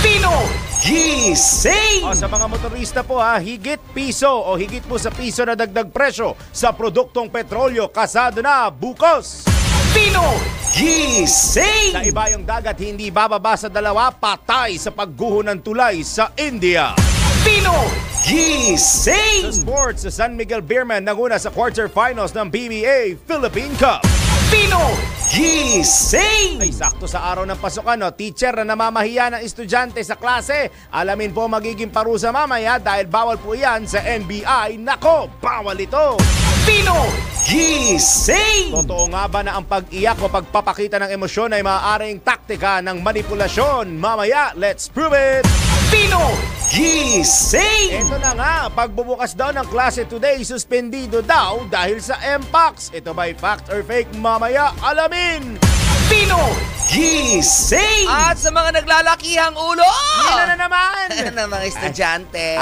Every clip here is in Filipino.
Pinoy Gising! Sa mga motorista po higit piso o higit po sa piso na dagdag presyo sa produktong petrolyo kasado na bukas. Pinoy Gising! Sa ibayong dagat hindi bababa sa 2, patay sa pagguho ng tulay sa India. Pinoy Gising! Sa sports, sa San Miguel Beermen nanguna sa quarterfinals ng PBA Philippine Cup. Pinoy Gising! Ay sakto sa araw ng pasukan, teacher na namamahiya ng estudyante sa klase. Alamin po magiging parusa mamaya dahil bawal po yan sa NBI. Nako, bawal ito! Pinoy Gising! Totoo nga ba na ang pag-iyak o pagpapakita ng emosyon ay maaaring taktika ng manipulasyon? Mamaya, let's prove it! Pinoy Gising! Ito na nga, pagbubukas daw ng klase today, suspendido daw dahil sa MPOX. Ito ba'y fact or fake? Mamaya, alamin! Pinoy Gising! At sa mga naglalakihang ulo! Yan na naman! ng mga estudyante.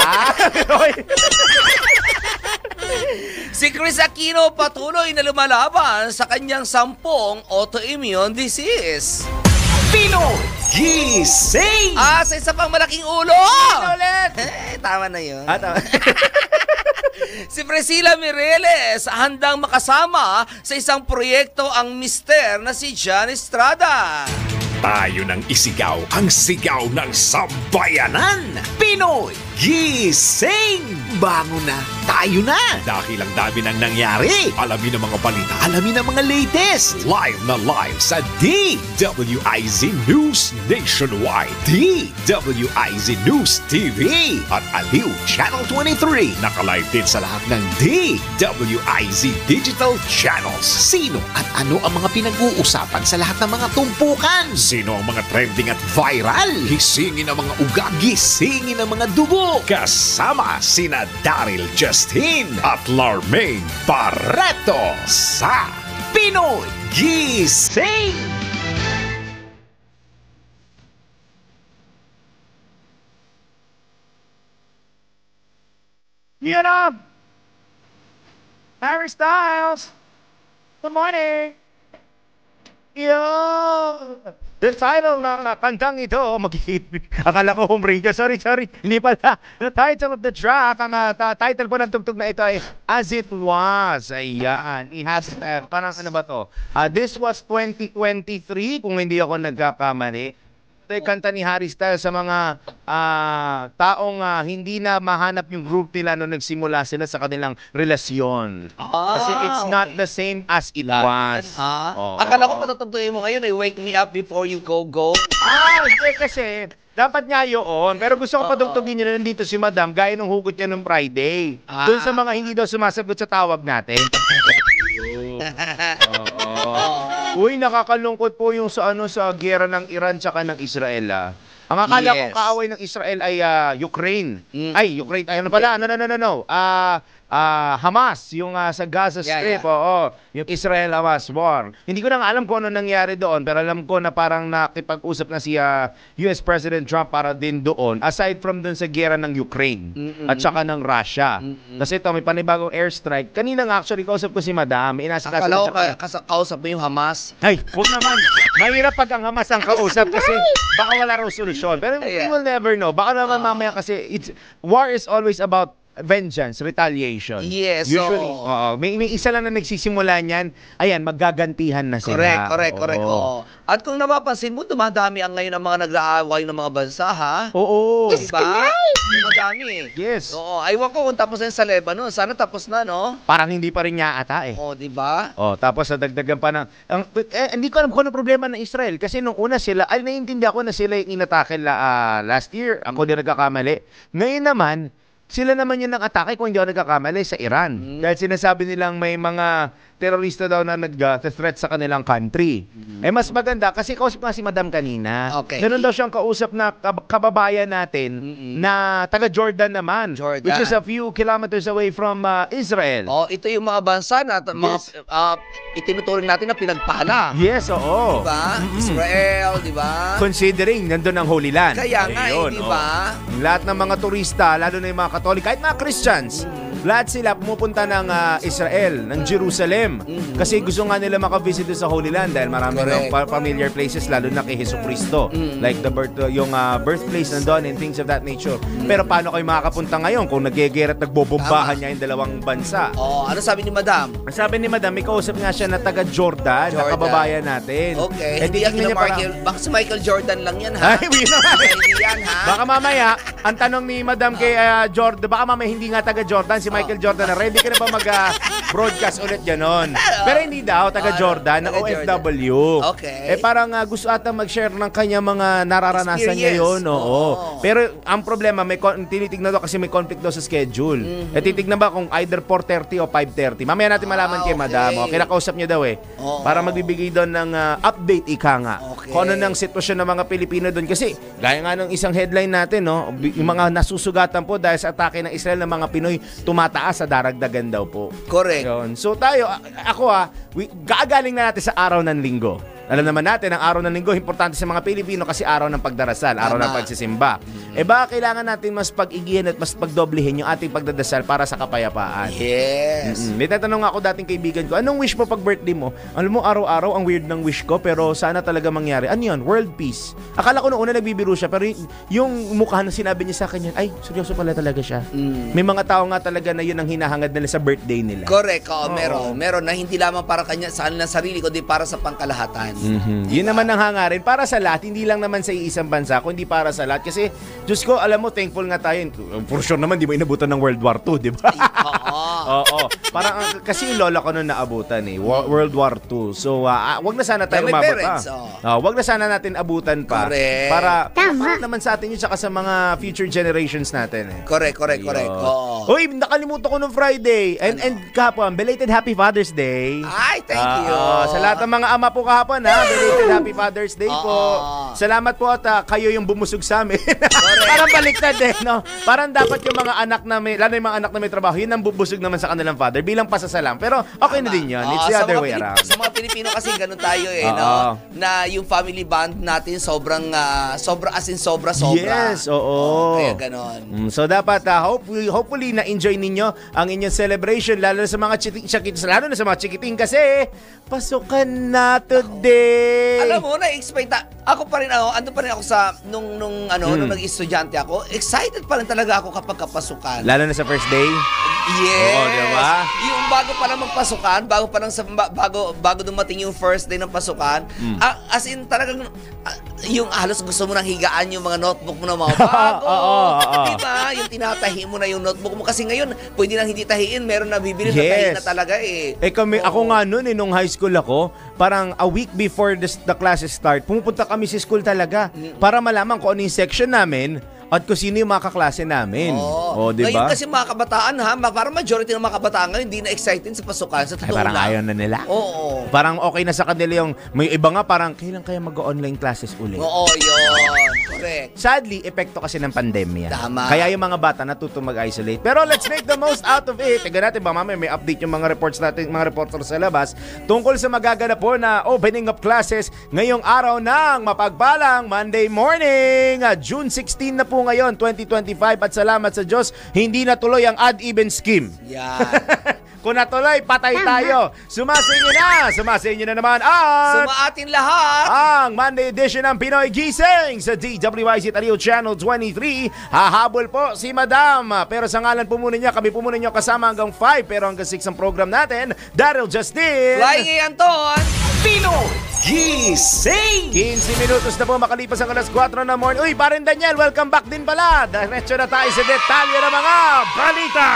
Si Chris Aquino patuloy na lumalaban sa kanyang 10 autoimmune disease. Pinoy Gising! Sa isa pang malaking ulo! Ulit! Tama na yun. Tama. Si Priscilla Mireles handang makasama sa isang proyekto ang mister na si John Estrada. Tayo nang isigaw ang sigaw ng sambayanan! Pinoy Gising! Bango na! Tayo na! Dahil ang dami nang nangyari. Alamin ang mga balita. Alamin ang mga latest. Live na live sa DWIZ News Nationwide. DWIZ News TV. At Aliw Channel 23. Nakalive din sa lahat ng DWIZ Digital Channels. Sino at ano ang mga pinag-uusapan sa lahat ng mga tumpukan? Sino ang mga trending at viral? Gisingin ang mga ugat. Gisingin ang mga dugo. Kasama sina Daryl Justin at Larmaine Barreto sa Pinoy Gising! Yan up! Harry Styles! Good morning! Yo! The title ng kantang ito, akala ko home radio. Sorry. Hindi pala. The title of the track, ang title po ng tugtog na ito ay As It Was. Ayan. It has, parang ano ba to? This was 2023, kung hindi ako nagkakamali. Ito yung kanta ni Harry Styles sa mga taong hindi na mahanap yung group nila nung nagsimula sila sa kanilang relasyon. Kasi it's not the same as it was. Akala ko patutugtuin mo ngayon Wake Me Up Before You Go. Kasi dapat nga yun. Pero gusto ko padugtugin nyo na nandito si Madam gaya ng hugot niya nung Friday. Doon sa mga hindi daw sumasagot sa tawag natin. Uy, nakakalungkot po yung sa giyera ng Iran tsaka ng Israel. Ang akala ko kaaway ng Israel ay Ukraine. Ay, Ukraine. Ay, ano pala? No. Hamas, yung sa Gaza Strip. Yung Israel-Hamas war. Hindi ko na alam kung ano nangyari doon, pero alam ko na parang nakipag-usap na si US President Trump para din doon, aside from doon sa giyera ng Ukraine at saka ng Russia. Kasi ito, may panibagong airstrike. Kanina nga actually, kausap ko si Madam. Akala ko kausap mo yung Hamas. Ay, huwag naman. Mahirap pag ang Hamas ang kausap kasi baka wala raw solusyon. Pero we will never know. Baka naman mamaya kasi war is always about vengeance, retaliation. Yes. Usually, may isa lang na nagsisimula niyan, ayan, maggagantihan na sila. Correct. Oo. At kung napapansin mo, dumadami ang ngayon ang mga nag-aaway ng mga bansa, ha? Oo. Diba? Dumadami. Yes. Oo. Aywan ko kung tapos na sa Lebanon. Sana tapos na, no? Parang hindi pa rin niya ata eh. Oo, diba? Tapos nadagdagan pa ng hindi ko alam kung ano problema ng Israel kasi nung una sila, naiintindihan ko na sila yung inatake last year. Ako din nagkakamali. Ngayon naman, sila naman yung nang-atake kung hindi ako nagkakamali sa Iran. Dahil sinasabi nilang may mga terorista daw na nag-threat sa kanilang country. Mas maganda kasi kausap nga si Madam kanina. Okay. Meron daw siyang kausap na kababayan natin na taga Jordan naman. Which is a few kilometers away from Israel. Ito yung mga bansa na itinuturing natin na pinagpala. Yes, oo. Diba? Israel, diba? Considering nandun ang Holy Land. Kaya nga, diba? Lahat ng mga turista, lalo na yung mga Katolik, kahit mga Christians, lahat sila pumupunta ng Israel, ng Jerusalem. Kasi gusto nga nila makavisit doon sa Holy Land dahil marami ng familiar places lalo na kay Jesucristo. Like yung birthplace nandun and things of that nature. Pero paano kayo makakapunta ngayon kung nagigera at nagbobombahan niya yung dalawang bansa? Ano sabi ni Madam? Sabi ni Madam, may kausap nga siya na taga Jordan, na kababayan natin. Okay. Eh, Hindi yan niya baka si Michael Jordan lang yan, ha? Ay, yun na. Hindi yan, ha? Baka mamaya, ang tanong ni Madam kay Jordan, baka mamaya hindi nga taga Jordan, si Michael Jordan na ready ka na ba mag-broadcast ulit ganon? Pero hindi daw, taga Jordan, na OFW. Okay. Parang gusto ata mag-share ng kanya mga nararanasan niya yun. Oo. Pero ang problema, tinitignan daw kasi may conflict daw sa schedule. Titignan ba kung either 4:30 o 5:30. Mamaya natin malaman kay Madam. Kinakausap niya daw para magbibigay doon ng update ika nga. Kung ano ng sitwasyon ng mga Pilipino doon. Kasi gaya nga ng isang headline natin, yung mga nasusugatan po dahil sa atake ng Israel ng mga Pinoy tumataas sa daragdagan daw po. Correct. Yun. So tayo, gagaling na natin sa araw ng linggo. Alam naman natin, ang araw ng linggo, importante sa mga Pilipino kasi araw ng pagdarasal, araw ng pagsisimba. Baka kailangan natin mas pag-igihan at mas pagdoblehin yung ating pagdadasal para sa kapayapaan. Yes. May tatanong ako dating kaibigan ko, anong wish mo pag birthday mo? Alam mo, araw-araw ang weird ng wish ko, pero sana talaga mangyari. Ano yun? World peace. Akala ko noong una nagbibiro siya, pero yung mukha na sinabi niya sa akin yan, ay, seryoso pala talaga siya. May mga tao nga talaga na yun ang hinahangad nila sa birthday nila. Correct. Meron na hindi lamang para kanya sa kanilang sarili, kundi para sa pangkalahatan. Yun naman ang hangarin para sa lahat, hindi lang naman sa isang bansa, kundi para sa lahat. Kasi, Diyos ko, alam mo, thankful nga tayo. For sure naman, di mo inabutan ng World War II, di ba? Oo. Parang, kasi lola ko nun naabutan World War II. So, wag na sana tayo umabot pa. Wag na sana natin abutan pa. Correct. Para naman sa atin yun, tsaka sa mga future generations natin. Correct. Uy, nakalimutan ko nung Friday. And kahapon, belated Happy Father's Day. Ay, thank you. Sa lahat ng mga ama po kahapon, belated Happy Father's Day po. Salamat po at kayo yung bumusog sa amin. Parang baliktad no? Parang dapat yung mga anak na may, lalo yung mga anak na may trabaho, yun ang bubusog naman sa kanilang father bilang pasasalam. Pero okay na din yun. It's the other way around. Sa mga Pilipino kasi ganun tayo no? Na yung family bond natin sobra. Yes, oo. Kaya ganon. So dapat hopefully na-enjoy ninyo ang inyong celebration lalo na sa mga chikiting kasi pasukan na today. Alam mo, na-expect ako pa rin ando pa rin ako sa nung nag-estudyante ako. Excited pa rin talaga ako kapag kapasukan. Lalo na sa first day? Yes. Oo, diba? Yung bago pa lang magpasukan, bago dumating yung first day ng pasukan, as in talagang yung halos gusto mo nang higaan yung mga notebook mo na mga bago. Diba? Yung tinatahi mo na yung notebook mo. Kasi ngayon, pwede nang hindi tahiin. Meron na bibili na tahiin na talaga Ako nga noon nung high school ako, parang a week before the classes start, pumupunta kami sa school talaga para malaman kung ano yung section namin at kung sino yung mga kaklase namin. Diba? Ngayon kasi mga kabataan parang majority ng mga kabataan ngayon hindi na excited sa pasukan. Sa totoo parang lang. ayaw na nila. Oo. Parang okay na sa kanila yung, may iba nga parang, kailan kaya mag-online classes ulit? Oo, yun. Correct. Sadly, epekto kasi ng pandemya. Tama. Kaya yung mga bata natuto mag-isolate. Pero let's make the most out of it. Tignan natin ba mamaya may update yung mga reports natin, mga reporters sa labas tungkol sa magaganap po na opening of classes ngayong araw ng mapagpalang Monday morning. June 16 na po ngayon, 2025 at salamat sa Diyos, hindi natuloy ang odd-even scheme. Yan. Kung natuloy, patay tayo. Sumasinyo na naman at sumaatin lahat ang Monday edition ng Pinoy Gising sa DWIZ Taliw Channel 23. Hahabol po si Madam. Pero sa ngalan po muna niya, kami po muna niyo kasama hanggang 5. Pero hanggang 6 ang program natin. Daryl Justin. Flying Anton. Pinoy Gising! 15 minutos na po makalipas ang alas 4 na morning. Uy, parin Daniel, welcome back din pala. Diretso na tayo sa detalye ng mga balita.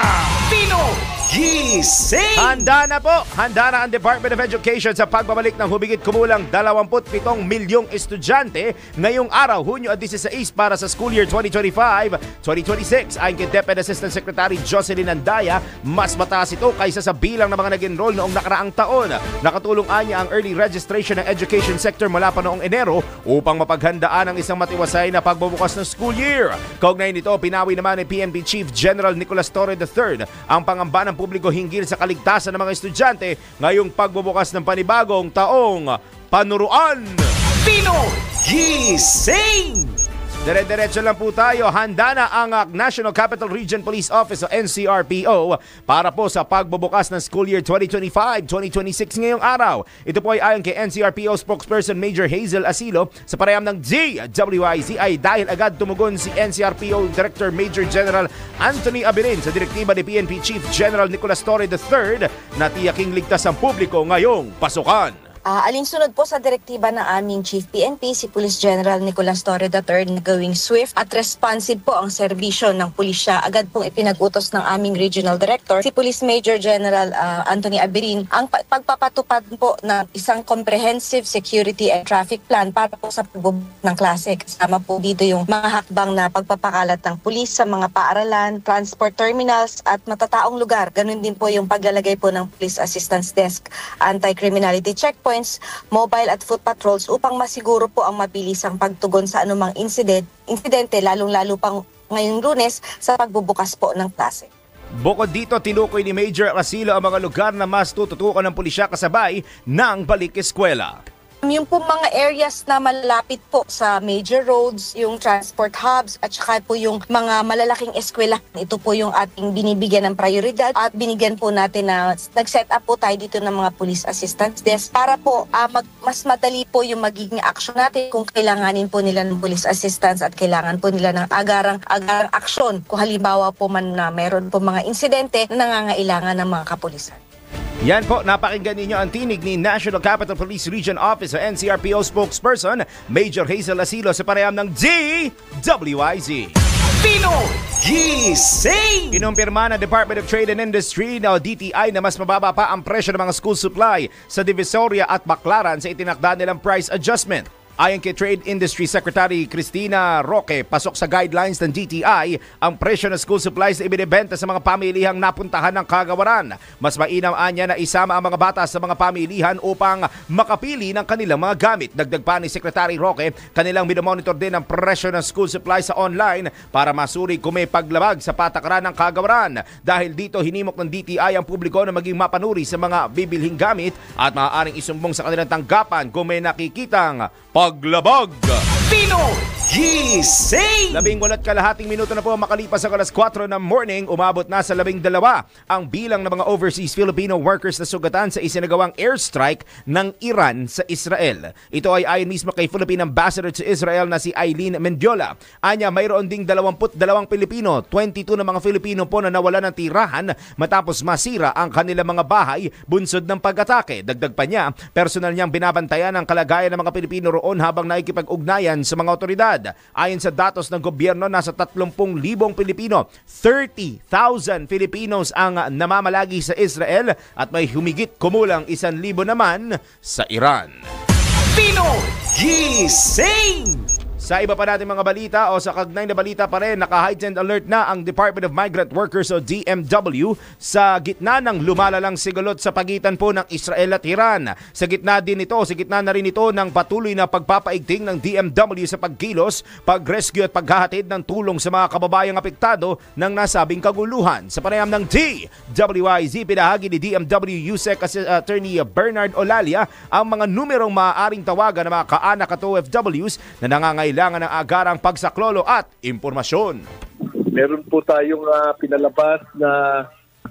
Pinoy Gising! Handa na ang Department of Education sa pagbabalik ng humigit kumulang 27 milyong estudyante ngayong araw, Hunyo 16 para sa school year 2025-2026. Ayon kay DepEd Assistant Secretary Jocelyn Andaya, mas mataas ito kaysa sa bilang ng mga nag-enroll noong nakaraang taon. Nakatulong anya ang early registration ng education sector mula pa noong Enero upang mapaghandaan ang isang matiwasay na pagbubukas ng school year. Kaugnay nito, pinawi naman ni PNP Chief General Nicolas Torre III ang pangamba ng publiko hinggil sa kaligtasan ng mga estudyante ngayong pagbubukas ng panibagong taong panuruan. Pinoy Gising! Dire-diretso lang po tayo. Handa na ang National Capital Region Police Office o NCRPO para po sa pagbubukas ng school year 2025-2026 ngayong araw. Ito po ay ayon kay NCRPO spokesperson Major Hazel Asilo sa pareham ng DWIZ ay dahil agad tumugon si NCRPO Director Major General Anthony Abirin sa direktiba ni PNP Chief General Nicolas Torre III na tiyaking ligtas ang publiko ngayong pasukan. Alinsunod po sa direktiba ng aming Chief PNP, si Police General Nicolas Torre III na gawing swift at responsive po ang serbisyo ng pulisya. Agad pong ipinag-utos ng aming Regional Director, si Police Major General Anthony Abirin, ang pagpapatupad po ng isang comprehensive security and traffic plan para po sa pagbubukas ng klase. Kasama po dito yung mga hakbang na pagpapakalat ng pulis sa mga paaralan, transport terminals at matataong lugar. Ganun din po yung paglalagay po ng Police Assistance Desk, anti-criminality checkpoints, mobile at foot patrols upang masiguro po ang mabilisang pagtugon sa anumang insidente, lalong-lalo pang ngayong Lunes sa pagbubukas po ng klase. Bukod dito, tinukoy ni Major Asilo ang mga lugar na mas tututukan ng pulisya kasabay ng balik-eskwela. Yung po mga areas na malalapit po sa major roads, yung transport hubs at saka po yung mga malalaking eskwela. Ito po yung ating binibigyan ng prioridad at binigyan po natin na nag-set up po tayo dito ng mga police assistance desk para po mas madali po yung magiging action natin kung kailanganin po nila ng police assistance at kailangan po nila ng agarang aksyon. Kung halimbawa po man na meron po mga insidente na nangangailangan ng mga kapulisan. Yan po, napakinggan ninyo ang tinig ni National Capital Police Region Office o NCRPO spokesperson Major Hazel Asilo sa pareham ng DWIZ. Pinoy Gising! Kinumpirma ng Department of Trade and Industry o DTI na mas mababa pa ang presyo ng mga school supply sa Divisoria at Baclaran sa itinakda nilang price adjustment. Ayon kay Trade Industry Secretary Cristina Roque, pasok sa guidelines ng DTI ang presyo ng school supplies na ibinebenta sa mga pamilihang napuntahan ng kagawaran. Mas mainam anya na isama ang mga bata sa mga pamilihan upang makapili ng kanilang mga gamit. Dagdag pa ni Secretary Roque, kanilang minomonitor din ang presyo ng school supplies sa online para masuri kung may paglabag sa patakaran ng kagawaran. Dahil dito, hinimok ng DTI ang publiko na maging mapanuri sa mga bibilhing gamit at maaaring isumbong sa kanilang tanggapan kung may nakikitang paglabag. Pinoy Gising! 18 kalahating minuto na po makalipas ang alas 4 ng morning, umabot na sa 12 ang bilang ng mga overseas Filipino workers na sugatan sa isinagawang airstrike ng Iran sa Israel. Ito ay ayon mismo kay Philippine Ambassador to Israel na si Eileen Mendiola. Anya, mayroon ding 22 Pilipino, 22 na mga Filipino po na nawala ng tirahan matapos masira ang kanilang mga bahay bunsod ng pag-atake. Dagdag pa niya, personal niyang binabantayan ang kalagayan ng mga Pilipino roon habang nakikipag-ugnayan sa mga otoridad. Ayon sa datos ng gobyerno, nasa 30,000 Pilipino, 30,000 Filipinos ang namamalagi sa Israel at may humigit kumulang 1,000 naman sa Iran. Pinoy Gising! Sa iba pa natin mga balita o sa kagnay na balita pa rin, naka-heightened alert na ang Department of Migrant Workers o DMW sa gitna ng lumalalang sigolot sa pagitan po ng Israel at Iran. Sa gitna na rin ito ng patuloy na pagpapaigting ng DMW sa pagkilos, pag-rescue at paghahatid ng tulong sa mga kababayang apektado ng nasabing kaguluhan. Sa panayam ng DWIZ, pinahagi ni DMW USEC Attorney Bernard Olalia ang mga numerong maaaring tawagan ng mga kaanak at OFWs na nangangailangan ng agarang pagsaklolo at impormasyon. Meron po tayong pinalabas na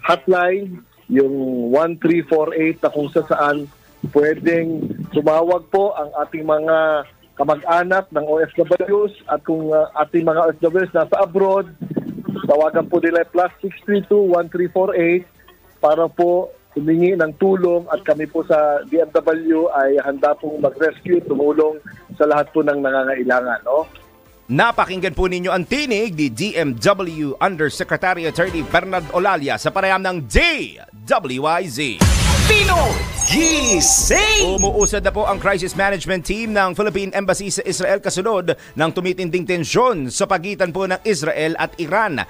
hotline, yung 1348 na kung saan pwedeng sumawag po ang ating mga kamag-anak ng OFWs at kung ating mga OFWs nasa abroad, tawagan po nila +632-1348 para po humingi ng tulong at kami po sa DMW ay handa pong mag-rescue, tumulong sa lahat po ng nangangailangan. No? Napakinggan po ninyo ang tinig ni DMW Undersecretary Attorney Bernard Olalia sa pareham ng DWIZ. Pinoy Gising! Umuusad na po ang crisis management team ng Philippine Embassy sa Israel kasunod ng tumitinding tensyon sa pagitan po ng Israel at Iran.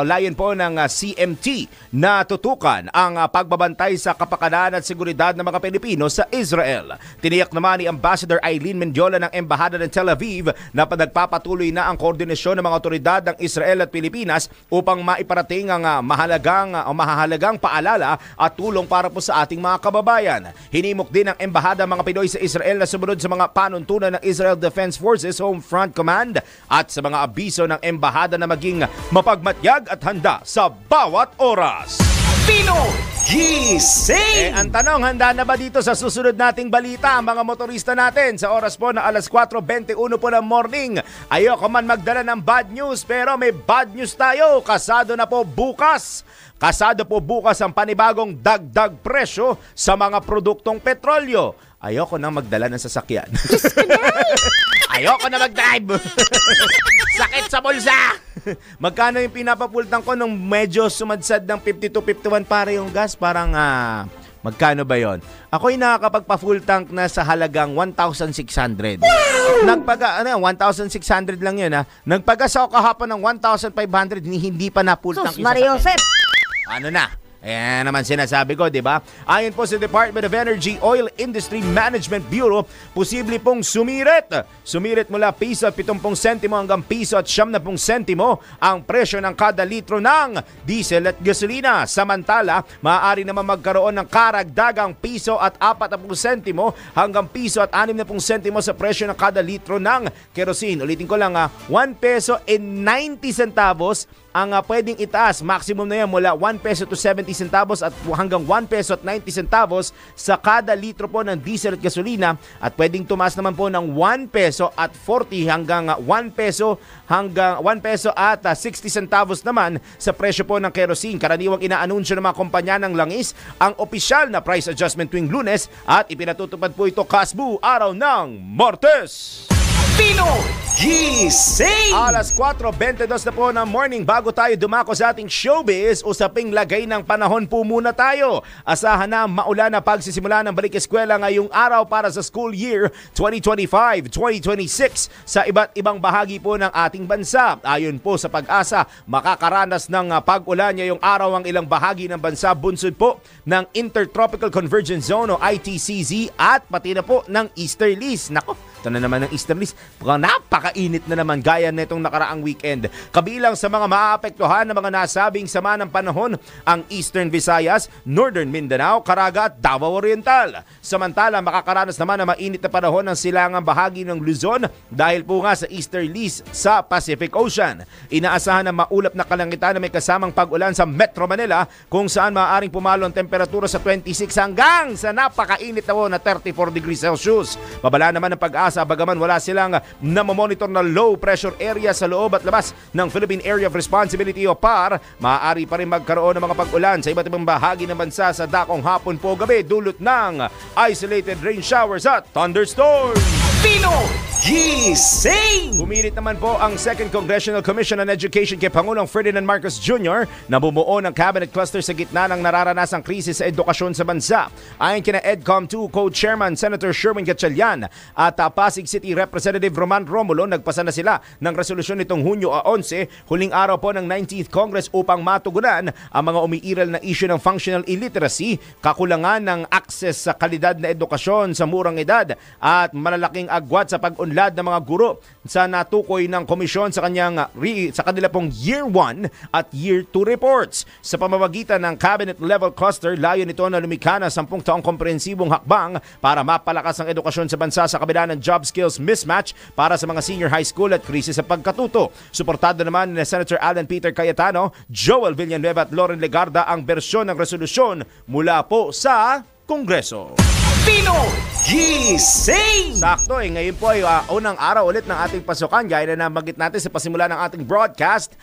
Layon po ng CMT na tutukan ang pagbabantay sa kapakanan at seguridad ng mga Pilipino sa Israel. Tiniyak naman ni Ambassador Eileen Mendiola ng Embahada ng Tel Aviv na nagpapatuloy na ang koordinasyon ng mga otoridad ng Israel at Pilipinas upang maiparating ang mahahalagang paalala at tulong para po sa ating mga kababayan. bayan. Hinimok din ng embahada mga Pinoy sa Israel na sumunod sa mga panuntunan ng Israel Defense Forces Home Front Command at sa mga abiso ng embahada na maging mapagmatyag at handa sa bawat oras. Pinoy Gising! Ang tanong, handa na ba dito sa susunod nating balita ang mga motorista natin sa oras po na alas 4:21 po ng morning? Ayoko man magdala ng bad news pero may bad news tayo. Kasado po bukas ang panibagong dagdag presyo sa mga produktong petrolyo. Ayoko nang magdala ng sasakyan. Ayoko na mag-drive. Sakit sa bulsa. Magkano yung pinapapultang ko nung medyo sumadsad ng 52-51 pare yung gas? Parang magkano ba yon? Ako'y nakakapagpa-full tank na sa halagang 1,600. Nagpaga, 1,600 lang yun ha. Nagpagas ako kahapon ng 1,500, hindi pa na full tank. Sus, Mariosep! Ano na? Ayan naman sinasabi ko, di ba? Ayon po sa Department of Energy Oil Industry Management Bureau, posible pong sumirit. Sumirit mula piso at 70 sentimo hanggang piso at 70 sentimo ang presyo ng kada litro ng diesel at gasolina. Samantala, maaari naman magkaroon ng karagdagang piso at 40 sentimo hanggang piso at 60 sentimo sa presyo ng kada litro ng kerosene. Ulitin ko lang, 1 peso and 90 centavos ang pwedeng itaas. Maximum na yan mula 1 peso to 70 centavos at hanggang 1 peso at 90 centavos sa kada litro po ng diesel at gasolina, at pwedeng tumaas naman po ng 1 peso at 40 hanggang 1 peso at 60 centavos naman sa presyo po ng kerosene. Karaniwang inaanunsyo ng mga kumpanya ng langis ang opisyal na price adjustment tuwing Lunes at ipinatutupad po ito kasbu araw ng Martes. Pinoy Gising! Alas 4:22 na po ng morning. Bago tayo dumako sa ating showbiz, usaping lagay ng panahon po muna tayo. Asahan na maulan na pagsisimula ng balik eskwela ngayong araw para sa school year 2025-2026 sa iba't ibang bahagi po ng ating bansa. Ayon po sa Pag-asa, makakaranas ng pag-ulan ngayong araw ang ilang bahagi ng bansa, bunsod po ng Intertropical Convergence Zone o ITCZ at pati na po ng easterlies. Nako, ito na naman ng easterlies. Napakainit na naman gaya nitong nakaraang weekend. Kabilang sa mga maaapektuhan ng mga nasabing sama ng panahon ang Eastern Visayas, Northern Mindanao, Caraga at Davao Oriental. Samantala, makakaranas naman ng mainit na panahon ng silangang bahagi ng Luzon dahil po nga sa easterlies sa Pacific Ocean. Inaasahan na maulap na kalangitan na may kasamang pag-ulan sa Metro Manila kung saan maaaring pumalo ang temperatura sa 26 hanggang sa napakainit na po na 34 degrees Celsius. Babala naman ng Pag-asa, bagaman wala silang namomonitor na low pressure area sa loob at labas ng Philippine Area of Responsibility o PAR, maaari pa rin magkaroon ng mga pag-ulan sa iba't ibang bahagi ng bansa sa dakong hapon po gabi dulot ng isolated rain showers at thunderstorms. Pinoy Gising! Pumilit naman po ang Second Congressional Commission on Education kay Pangulong Ferdinand Marcos Jr. na bumuo ng cabinet cluster sa gitna ng nararanasang krisis sa edukasyon sa bansa. Ayon kina EDCOM2 Co-Chairman Senator Sherwin Gatchalian at Pasig City Representative Roman Romulo, nagpasa na sila ng resolusyon nitong Hunyo 11, huling araw po ng 19th Congress upang matugunan ang mga umiiral na issue ng functional illiteracy, kakulangan ng access sa kalidad na edukasyon sa murang edad at malalaking agwat sa pag-unlad ng mga guro sa natukoy ng komisyon sa kanila pong Year 1 at Year 2 reports. Sa pamamagitan ng cabinet level cluster, layo nito na lumikha ng 10 taong komprehensibong hakbang para mapalakas ang edukasyon sa bansa sa kabila ng job skills mismatch para sa mga senior high school at krisis sa pagkatuto. Suportado naman ni Senator Alan Peter Cayetano, Joel Villanueva at Loren Legarda ang bersyon ng resolusyon mula po sa Kongreso. Pinoy Gising! Sakto ngayon po ay unang araw ulit ng ating pasukan. Gaya na nabanggit natin sa pasimula ng ating broadcast.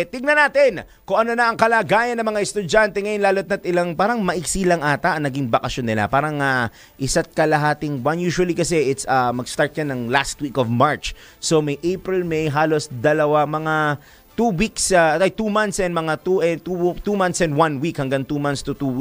Tignan natin kung ano na ang kalagayan ng mga estudyante ngayon, lalo't na't ilang parang maiksi lang ata ang naging bakasyon nila. Parang isa't kalahating buwan. Usually kasi it's mag-start yan ng last week of March. So may April, May, halos mga 2 weeks, 2 months and mga 2 months and 1 week hanggang 2 months to 2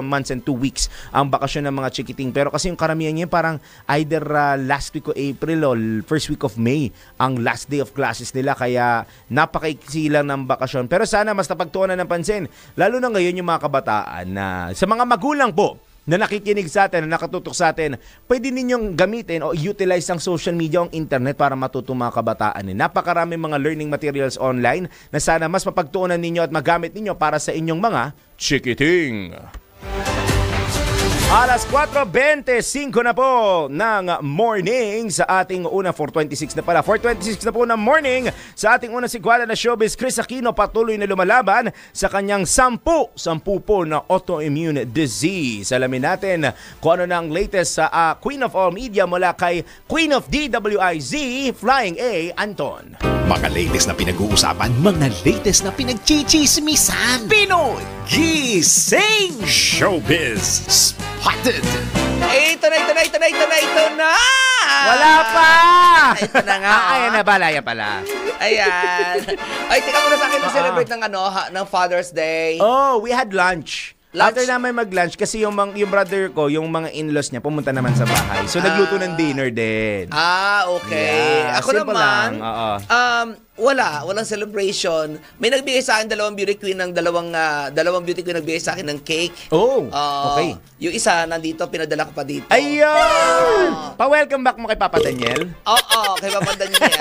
months and 2 weeks ang bakasyon ng mga chikiting. Pero kasi yung karamihan niya parang either last week of April o first week of May ang last day of classes nila, kaya napakaiksi lang ng bakasyon. Pero sana mas napagtuunan ng pansin, lalo na ngayon yung mga kabataan na sa mga magulang po na nakikinig sa atin, na nakatutok sa atin, pwede ninyong gamitin o utilize ang social media o internet para matuto mga kabataan. Napakaraming mga learning materials online na sana mas mapagtuunan ninyo at magamit ninyo para sa inyong mga chikiting. Alas 4:25 na po ng morning sa ating unang 4:26 na pala. 4:26 na po ng morning sa ating unang sigwala na showbiz. Chris Aquino patuloy na lumalaban sa kanyang 10 po na autoimmune disease. Alamin natin kung ano na ang latest sa Queen of All Media mula kay Queen of DWIZ, Flying A, Anton. Mga latest na pinag-uusapan, mga latest na pinagchichismisan. Pinoy Gising! Showbiz Spotted! Ito na! Wala pa! Ito na nga. Ayan na pala, ayan pala. Ayan. Ay, tika muna sa akin celebrate ng ng Father's Day. Oh, we had lunch. Lunch? After namin mag-lunch, kasi yung brother ko, yung mga in-laws niya, pumunta naman sa bahay. So, nagluto ng dinner din. Okay. Yeah, Ako simple naman, lang, oo. walang celebration. May nagbigay sa akin dalawang beauty queen nagbigay sa akin ng cake. Oh, okay. Yung isa nandito, pinadala ko pa dito. Ayun! Pa-welcome back mo kay Papa Daniel. Oo, kay Papa Daniel.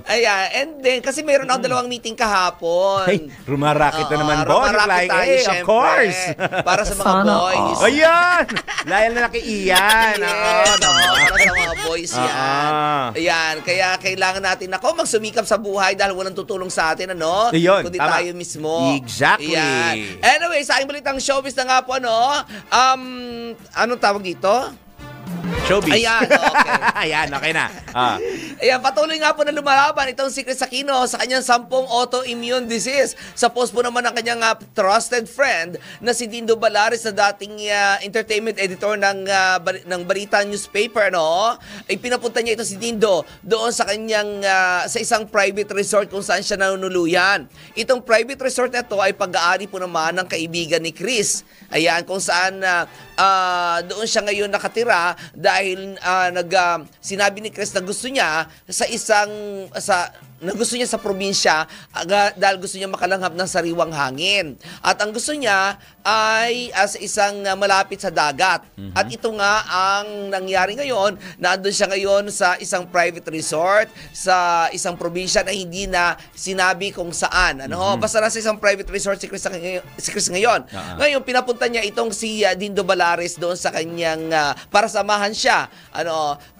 Ayan, and then, kasi meron ako dalawang meeting kahapon. Ay, rumarakit na naman, boss. Rumarakit Flying tayo, A, of syempre. course. Para sa mga boys. Ayan! Layal na kay Ian. Yes, para sa mga boys yan. Ayan, kaya kailangan natin magsumikap sa buhay dahil walang tutulong sa atin, ano? Ayun, kundi tama. tayo mismo. Exactly. Ayan. Anyway, sa aking balitang showbiz na nga po, anong tawag dito? Showbiz. Ayan, okay. Ayan, okay na. Ayan, patuloy nga po na lumalaban itong si Chris Aquino sa kanyang 10 autoimmune disease. Sa post po naman ng kanyang trusted friend na si Dindo Balares na dating entertainment editor ng Balita newspaper, no? Ay pinapunta niya ito si Dindo doon sa kanyang sa isang private resort kung saan siya nanunuluyan. Itong private resort na ito ay pag-aari po naman ng kaibigan ni Chris. Ayan, kung saan doon siya ngayon nakatira dahil sinabi ni Chris na gusto niya sa probinsya dahil gusto niya makalanghap ng sariwang hangin. At ang gusto niya ay sa isang malapit sa dagat. At ito nga ang nangyari ngayon. Nandun siya ngayon sa isang private resort sa isang probinsya na hindi na sinabi kung saan. Basta nasa isang private resort si Chris ngayon. Ngayon, pinapunta niya itong si Dindo Balares doon sa kanyang para samahan siya.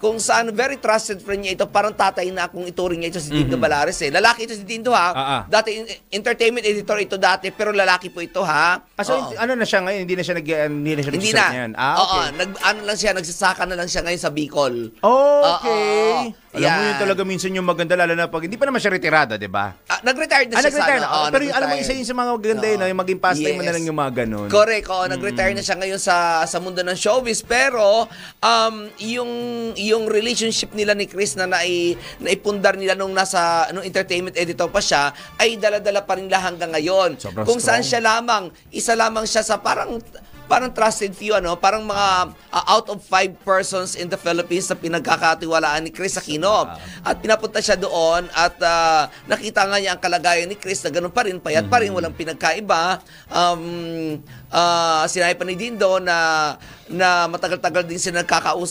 Kung saan very trusted friend niya ito, parang tatay na kung ituring niya ito si Dindo Balares. Lalaki ito si Dindo, ha? Dati entertainment editor ito dati, pero lalaki po ito, ha? So, ano na siya ngayon? Hindi na siya nag-resort ngayon? Okay. Nagsasaka na lang siya ngayon sa Bicol. Okay. Alam mo yun talaga minsan yung maganda, lalo na pag hindi pa naman siya retirada, di ba? Nag-retire na siya nag-retire sana. na. Pero alam mo, isa yun sa mga maganda yun, yung maging pastime mo na lang yung mga ganun. Correct, nag-retire na siya ngayon sa mundo ng showbiz. Pero, yung relationship nila ni Chris na naipundar nila nung entertainment editor pa siya, ay dala-dala pa rin lang hanggang ngayon. Sobrang kung saan strong. isa lamang siya sa parang trusted few, parang mga out of 5 persons in the Philippines na pinagkakatiwalaan ni Chris Aquino. At pinapunta siya doon at nakita nga niya ang kalagayan ni Chris na ganun pa rin, payat pa rin, walang pinagkaiba. Sinabi pa ni Dindo na matagal-tagal din sila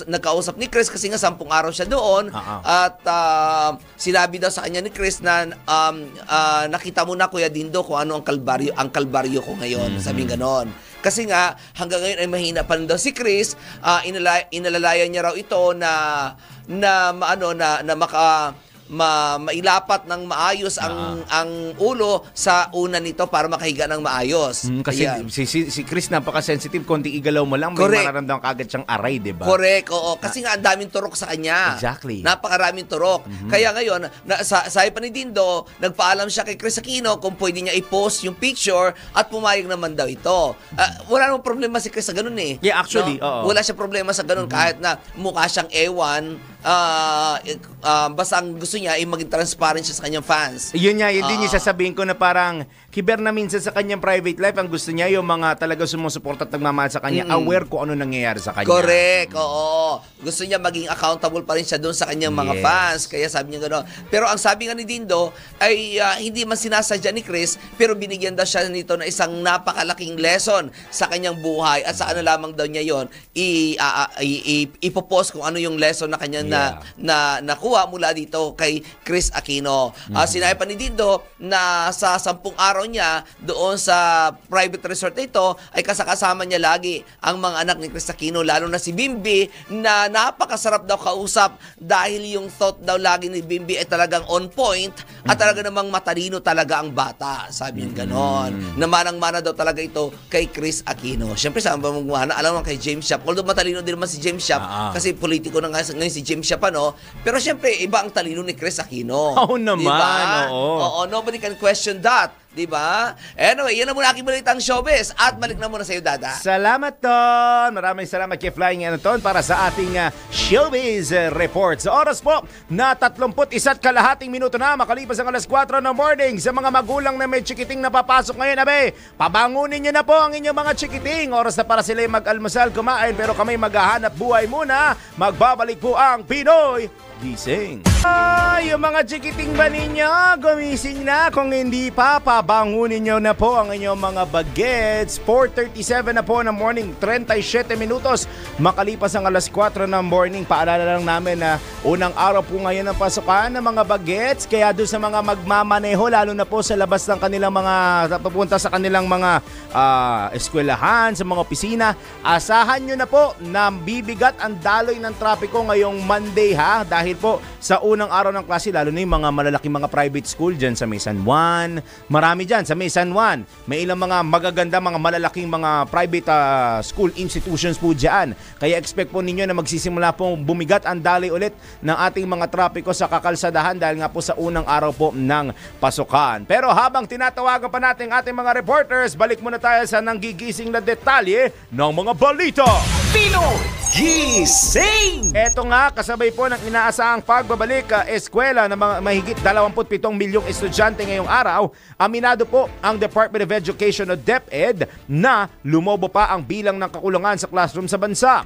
nagkausap ni Chris kasi nga 10 araw siya doon. At sinabi daw sa kanya ni Chris na nakita mo na, Kuya Dindo, kung ano ang kalbaryo ko ngayon. Sabing ganon. Kasi nga, hanggang ngayon ay mahina pa rin daw si Chris. Inalalayan niya raw ito na mailapat ng maayos ang ulo sa una nito para makahiga ng maayos. Kasi si Chris napaka-sensitive, konting igalaw mo lang, may mararamdaman kagad siyang aray, di ba? Correct, oo. Kasi nga ang daming turok sa kanya. Exactly. Napakaraming turok. Kaya ngayon, sabi pa ni Dindo, nagpaalam siya kay Chris Aquino kung pwede niya i-post yung picture at pumayag naman daw ito. Wala namang problema si Chris sa ganun eh. Yeah, actually, oo. Wala siya problema sa ganun kahit na mukha siyang ewan. Basta ang gusto niya ay maging transparent siya sa kanyang fans. Yun din yung sasabihin ko na parang kiber na minsan sa kanyang private life. Ang gusto niya yung mga talaga sumusuporta at nagmamahal sa kanya, aware kung ano nangyayari sa kanya. Correct, oo. Gusto niya maging accountable pa rin siya doon sa kanyang mga fans. Kaya sabi niya gano'n. Pero ang sabi nga ni Dindo ay hindi man sinasadya ni Chris, pero binigyan daw siya nito na isang napakalaking lesson sa kanyang buhay at sa ano lamang daw niya yon ipopost kung ano yung lesson na kanyang na nakuha mula dito kay Chris Aquino. Sinabi pa ni Dindo na sa 10 araw niya doon sa private resort nito ay kasama niya lagi ang mga anak ni Chris Aquino, lalo na si Bimbi, na napakasarap daw kausap dahil yung thought daw lagi ni Bimbi ay talagang on point at talaga namang matalino talaga ang bata. Sabi niya ganon. Namanang-mana daw talaga ito kay Chris Aquino. Siyempre, saan ba magmana? Alam mo kay James Yap. Although matalino din naman si James Yap kasi politiko na ngayon si James Yap, ano? Pero siyempre, iba ang talino ni Chris Aquino. Oo naman, diba? oo. Nobody can question that. Diba? Anyway, yan na muna aking balitang showbiz. At balik na muna sa iyo, Dada. Salamat, Ton. Maraming salamat kay Flying Ton para sa ating showbiz report. Sa oras po na 31 minuto na makalipas ang alas 4 ng morning, sa mga magulang na may chikiting na papasok ngayon, abe, pabangunin nyo na po ang inyong mga chikiting. Oras na para sila mag-almusal, kumain, pero kami maghahanap buhay muna. Magbabalik po ang Pinoy Gising. Yung mga chikiting ba ninyo, gumising na. Kung hindi pa, pabangunin nyo na po ang inyong mga bagets. 4:37 na po ng morning, 37 minutos makalipas ang alas 4 ng morning. Paalala lang namin na unang araw po ngayon ng pasukan ng mga bagets. Kaya doon sa mga magmamaneho, lalo na po sa labas ng kanilang mga, papunta sa kanilang mga eskwelahan, sa mga opisina, asahan nyo na po na bibigat ang daloy ng trapiko ngayong Monday, ha? Dahil po sa unang araw ng klase, lalo na yung mga malalaking mga private school dyan sa May San Juan, marami dyan sa May San Juan, may ilang mga magaganda, mga malalaking mga private school institutions po dyan. Kaya expect po ninyo na magsisimula po bumigat ang daloy ulit ng ating mga trapiko sa kakalsadahan dahil nga po sa unang araw po ng pasukan. Pero habang tinatawagan pa natin ating mga reporters, balik muna tayo sa nanggigising na detalye ng mga balita. Pinoy Gising! Eto nga, kasabay po ng inaasahang pagbabalik eskwela ng mga mahigit 27 milyong estudyante ngayong araw, aminado po ang Department of Education o DepEd na lumobo pa ang bilang ng kakulangan sa classroom sa bansa.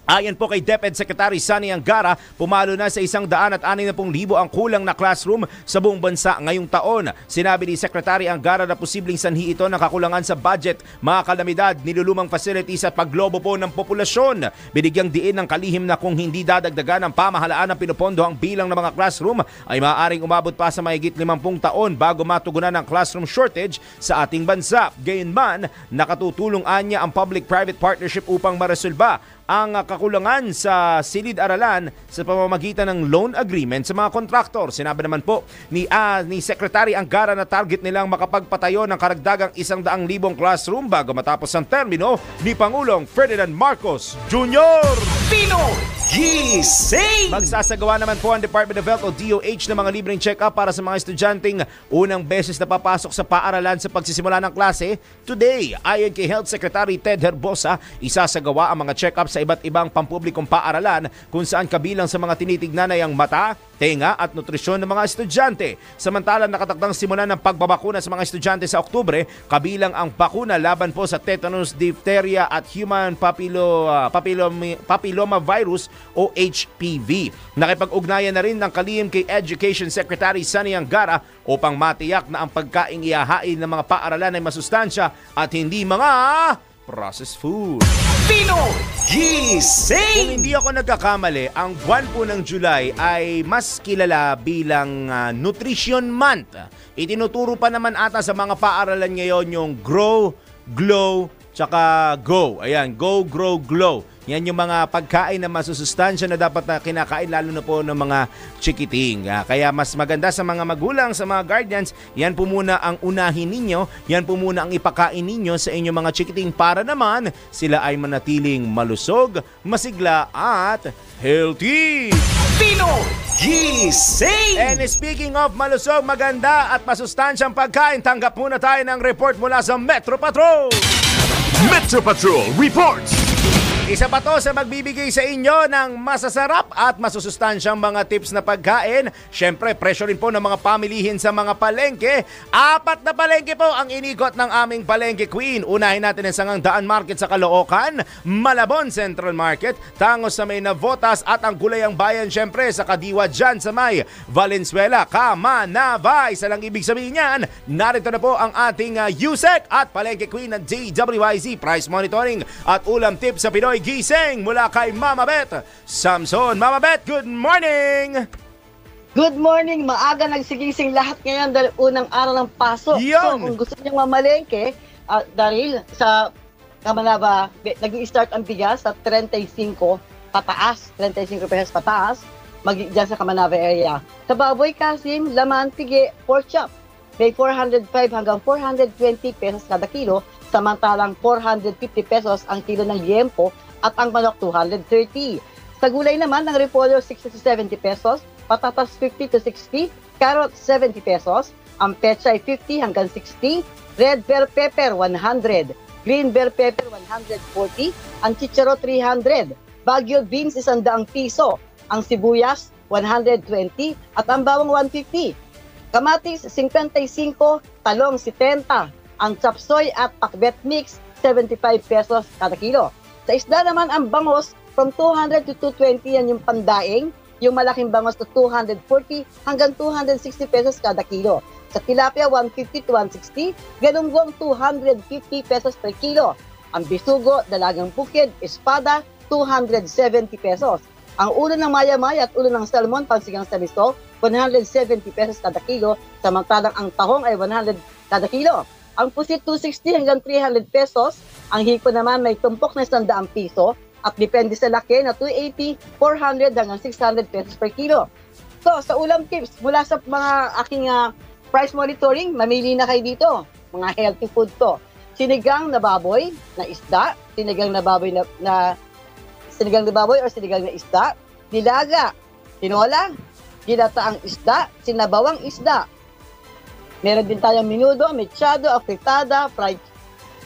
Ayon po kay DepEd Secretary Sani Angara, pumalo na sa 160,000 ang kulang na classroom sa buong bansa ngayong taon. Sinabi ni Secretary Angara na posibleng sanhi ito ng kakulangan sa budget, mga kalamidad, nilulumang facilities at paglobo po ng populasyon. Binigyang diin ng kalihim na kung hindi dadagdagan ng pamahalaan ng pinupondo ang bilang ng mga classroom ay maaaring umabot pa sa mahigit 50 taon bago matugunan ang classroom shortage sa ating bansa. Gayunman, nakatutulong anya ang public-private partnership upang maresolba ang kakulangan sa silid-aralan sa pamamagitan ng loan agreement sa mga kontraktor. Sinabi naman po ni Secretary Angara na target nilang makapagpatayo ng karagdagang 100,000 classroom bago matapos ang termino ni Pangulong Ferdinand Marcos Jr. Pinoy Gising! Magsasagawa naman po ang Department of Health o DOH ng mga libreng check-up para sa mga estudyanteng unang beses na papasok sa paaralan sa pagsisimula ng klase today. Ayon kay Health Secretary Ted Herbosa, isasagawa ang mga check-up sa iba't ibang pampublikong paaralan kung saan kabilang sa mga tinitignan ay ang mata, tenga at nutrisyon ng mga estudyante. Samantalang nakatakdang simulan ng pagbabakuna sa mga estudyante sa Oktubre, kabilang ang bakuna laban po sa tetanus, diphtheria at human papilloma virus o HPV. Nakipag-ugnayan na rin ng kalihim kay Education Secretary Sani Angara upang matiyak na ang pagkaing ihahain ng mga paaralan ay masustansya at hindi mga processed food. Pinoy Gising! Kung hindi ako nagkakamali, ang buwan po ng July ay mas kilala bilang Nutrition Month. Itinuturo pa naman ata sa mga paaralan ngayon yung Grow, Glow, tsaka Go. Ayan, Go, Grow, Glow. Yan yung mga pagkain na masusustansya na dapat na kinakain lalo na po ng mga chikiting. Kaya mas maganda sa mga magulang, sa mga guardians, yan po muna ang unahin ninyo, yan po muna ang ipakain ninyo sa inyong mga chikiting para naman sila ay manatiling malusog, masigla at healthy. Pinoy Gising! And speaking of malusog, maganda at masustansyang pagkain, tanggap muna tayo ng report mula sa Metro Patrol. Metro Patrol reports! Isa pa to sa magbibigay sa inyo ng masasarap at masusustansyang mga tips na pagkain. Siyempre, presyo rin po ng mga pamilihin sa mga palengke. 4 na palengke po ang inikot ng aming palengke queen. Unahin natin ang Sangang Daan Market sa Caloocan, Malabon Central Market, Tangos sa may Navotas at ang Gulayang Bayan siyempre sa Kadiwa dyan sa may Valenzuela, Kamanava. Isa lang ibig sabihin yan, narito na po ang ating USEC at palengke queen ng DWIZ Price Monitoring at ulam tips sa Pinoy ako'y gising mula kay Mama Beth Samson. Mama Beth, good morning! Good morning! Maaga nagsigising lahat ngayon dahil unang araw ng pasok. Yun. So kung gusto niyong mamalengke, Daryl, sa Kamanaba, nag-i-start ang bigas sa 35 pataas, 35 pesos pataas, dyan sa Kamanaba area. Sa baboy kasim, laman, pigi, pork chop, may 405 hanggang 420 pesos kada kilo, samantalang 450 pesos ang kilo ng liempo at ang manok 230. Sa gulay naman, ng repolyo 60 to 70 pesos, patatas 50 to 60, carrot 70 pesos, ang pechay 50 hanggang 60, red bell pepper 100, green bell pepper 140, ang chicharo 300, Baguio beans 100 piso, ang sibuyas 120 at ang bawang 150. Kamatis 55, talong 70, ang chapsoy at pakbet mix 75 pesos kada kilo. Sa isda naman ang bangos from 200 to 220 yan yung pandaing, yung malaking bangos to 240 hanggang 260 pesos kada kilo. Sa tilapia, 150 to 160, galunggong 250 pesos per kilo. Ang bisugo, dalagang bukid, espada, 270 pesos. Ang ulo ng maya-maya at ulo ng salmon, pansigang samiso, 170 pesos kada kilo, samantalang ang tahong ay 100 kada kilo. Ang pusit, 260 hanggang 300 pesos. Ang hiko naman may tumpok na 100 piso, at depende sa laki na 280, 400 hanggang 600 pesos per kilo. So, sa ulam tips, mula sa mga aking price monitoring, mamili na kayo dito. Mga healthy food to. Sinigang na baboy na isda, sinigang na baboy sinigang na baboy or sinigang na isda, nilaga, tinola, ginataang isda, sinabawang isda. Meron din tayong menudo, mechado, afritada, fried.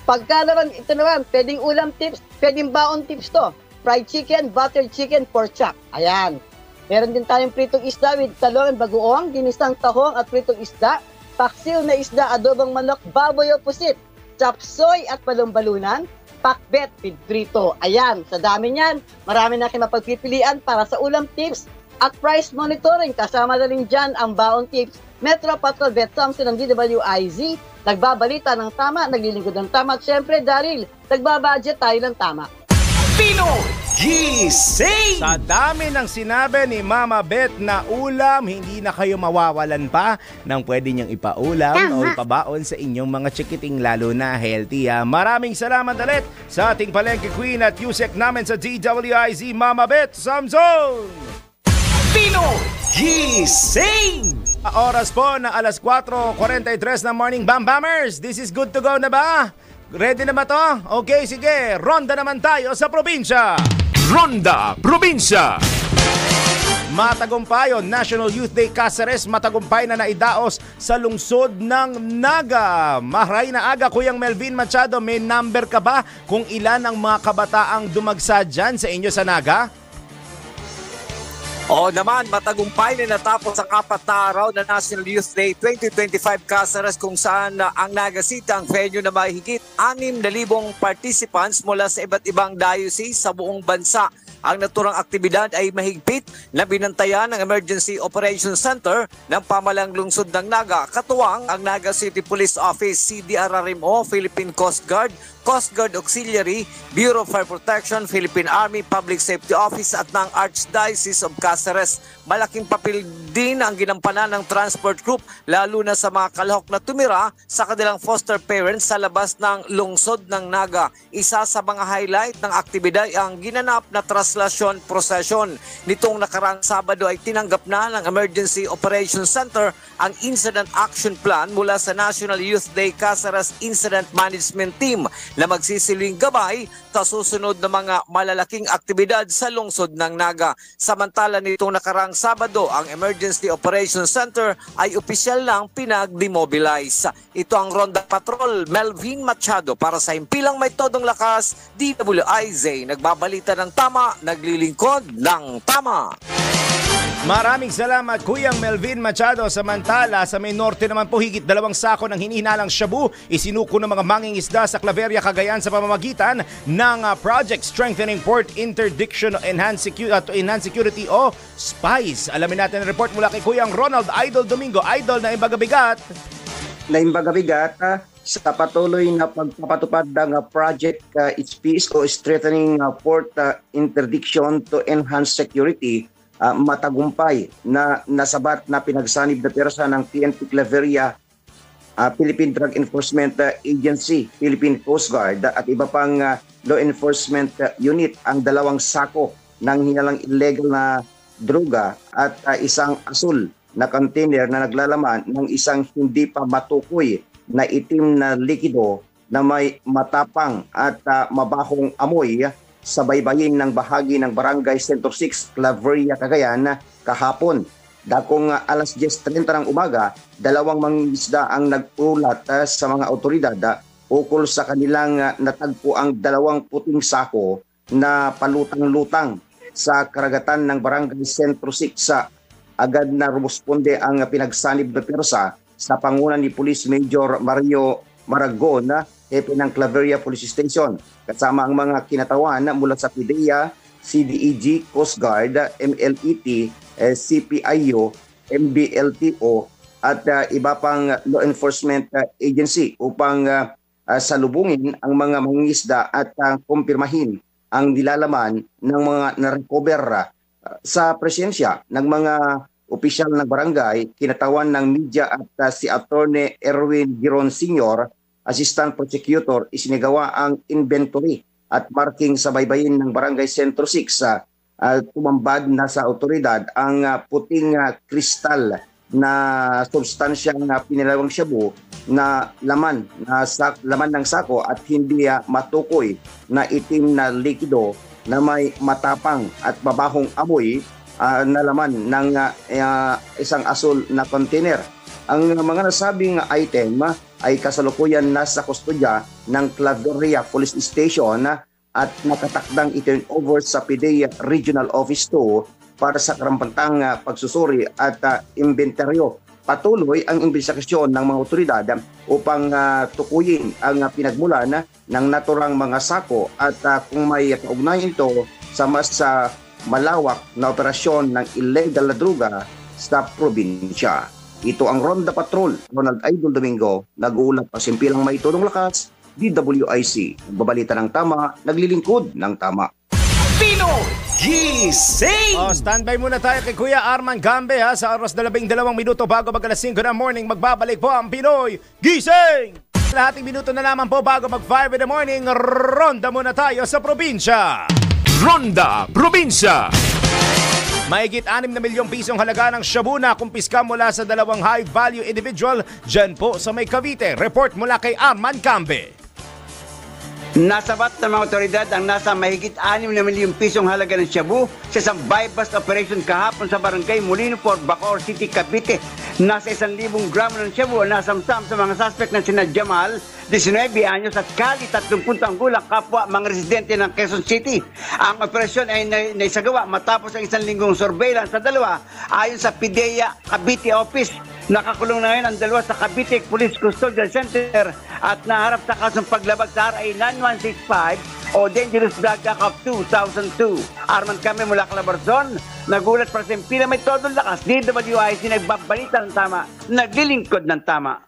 Pagka naman, ito naman, pwedeng ulam tips, pwedeng baon tips to. Fried chicken, buttered chicken, pork chop. Ayan. Meron din tayong pritong isda with talong and bagoong, ginisang tahong at pritong isda, paksiw na isda, adobong manok, baboy o pusit, chapsoy at balon-balunan, pakbet with prito. Ayan, sa dami niyan, marami na kayo mapagpipilian para sa ulam tips at price monitoring. Kasama na rin dyan ang baon tips. Metro Patrol Vet Samson ng DWIZ, nagbabalita ng tama, naglilingkod ng tama, at syempre, Daryl, nagbabudget tayo ng tama. Pinoy Gising! Sa dami ng sinabi ni Mama Beth na ulam, hindi na kayo mawawalan pa ng pwede niyang ipaulam o ipabaon sa inyong mga chikiting, lalo na healthy. Maraming salamat ulit sa ating palengke queen at Yusek namin sa DWIZ, Mama Beth Samson! Pinoy Gising! Oras po na alas 4:43 ng morning, Bam Bammers. This is good to go na ba? Ready na ba to? Okay, sige. Ronda naman tayo sa probinsya. Ronda Probinsya. Matagumpayon, National Youth Day Cáceres, matagumpay na naidaos sa lungsod ng Naga. Maray na aga, Kuyang Melvin Machado, may number ka ba kung ilan ang mga kabataang dumagsa dyan sa inyo sa Naga? Oo naman, matagumpay na natapos ang 4 na araw na National Youth Day 2025 Cáceres, kung saan ang Naga City ang venue na mahigit 6,000 participants mula sa iba't ibang diocese sa buong bansa. Ang naturang aktibidad ay mahigpit na binantayan ng Emergency Operations Center ng pamalang lungsod ng Naga, katuwang ang Naga City Police Office, CDRRMO, Philippine Coast Guard, Coast Guard Auxiliary, Bureau of Fire Protection, Philippine Army, Public Safety Office at ng Archdiocese of Cáceres. Malaking papel din ang ginampanan ng transport group, lalo na sa mga kalahok na tumira sa kanilang foster parents sa labas ng lungsod ng Naga. Isa sa mga highlight ng aktibidad ay ang ginanap na traslasyon procession. Nitong nakaraang Sabado ay tinanggap na ng Emergency Operations Center ang Incident Action Plan mula sa National Youth Day Cáceres Incident Management Team na magsisilbing gabay sa susunod na mga malalaking aktibidad sa lungsod ng Naga. Samantala nitong nakaraang Sabado, ang Emergency Operations Center ay opisyal lang pinag-demobilize. Ito ang Ronda Patrol, Melvin Machado para sa Himpilang May Todong Lakas, DWIZ. Nagbabalita ng tama, naglilingkod ng tama. Maraming salamat, Kuyang Melvin Machado. Samantala, sa may norte naman po, higit 2 sako ng hinihinalang shabu isinuko ng mga mangingisda sa Claveria, Cagayan sa pamamagitan ng Project Strengthening Port Interdiction to Enhance Security o SPICE. Alamin natin ang report mula kay Kuyang Ronald Idol Domingo. Idol, na imbagabigat. Na imbagabigat, sa patuloy na pagpapatupad ng project HPS o Strengthening Port Interdiction to Enhance Security, matagumpay na nasabat na pinagsanib na pwersa ng PNP Claveria, Philippine Drug Enforcement Agency, Philippine Coast Guard at iba pang law enforcement unit ang 2 sako ng hinalang illegal na droga at isang asul na container na naglalaman ng isang hindi pa matukoy na itim na likido na may matapang at mabahong amoy sa baybayin ng bahagi ng Barangay Center 6, Claveria, Cagayan kahapon. Dakong alas 10:30 ng umaga, 2 mangingisda ang nag-ulat sa mga otoridad ukol sa kanilang natagpo ang 2 puting sako na palutang-lutang sa karagatan ng Barangay Center 6. Agad na rumusponde ang pinagsanib na pwersa sa pangunan ni Police Major Mario Maragon, hepe ng Claveria Police Station, kasama ang mga kinatawan mula sa PIDEA, CDEG, Coast Guard, MLET, CPIO, MBLTO at iba pang law enforcement agency upang salubungin ang mga mangingisda at kumpirmahin ang nilalaman ng mga na-recover. Sa presensya ng mga opisyal ng barangay, kinatawan ng media at si Attorney Erwin Giron Sr., Assistant Prosecutor, isinigawa ang inventory at marking sa baybayin ng Barangay Center 6. Tumambad na sa otoridad ang puting kristal na substansyang pinilawang shabu na laman ng sako at hindi matukoy na itim na likido na may matapang at babahong amoy na laman ng isang asul na container. Ang mga nasabing item ay kasalukuyan nasa kustodya ng Claveria Police Station at nakatakdang i-turn over sa PIDEA Regional Office 2 para sa karampatang pagsusuri at inventaryo. Patuloy ang investigasyon ng mga otoridad upang tukuyin ang pinagmulan ng naturang mga sako at kung may kaugnayan ito sa mas malawak na operasyon ng illegal na droga sa probinsya. Ito ang Ronda Patrol, Ronald Idol Domingo, nag-uulat pa simpilang may tunong lakas, DWIC, nagbabalita ng tama, naglilingkod ng tama. Pinoy Gising! Standby muna tayo kay Kuya Arman Gambe sa oras na 12 minuto bago mag-alas 5 ng morning. Magbabalik po ang Pinoy Gising! Lahating minuto na naman po bago mag-5 in the morning, ronda muna tayo sa probinsya. Ronda Probinsya. Mahigit 6 na milyong pisong halaga ng shabu na kumpiska mula sa 2 high-value individual dyan po sa May Cavite. Report mula kay Arman Gambe. Nasabat ng mga otoridad ang nasa mahigit 6 na milyong pisong halaga ng shabu sa isang buy-bust operation kahapon sa barangay Molino Por, Bacoor City, Cavite. Nasa 1,000 gramo ng shabu ang nasamsam sa mga suspect na sina Jamal, 19 anyos at Kali, 30 ang gulang, kapwa mga residente ng Quezon City. Ang operasyon ay naisagawa matapos ang 1 linggong surveillance sa dalawa ayon sa PIDEA Cavite Office. Nakakulong na ngayon ang dalawa sa Cavite Police Custodial Center at naharap sa kasong paglabag sa RA 9165 o Dangerous Drug Act of 2002. Arman kami mula Calabarzon, nagulat para sa pila may todong lakas. DWIC nagbabalita ng tama, naglilingkod ng tama.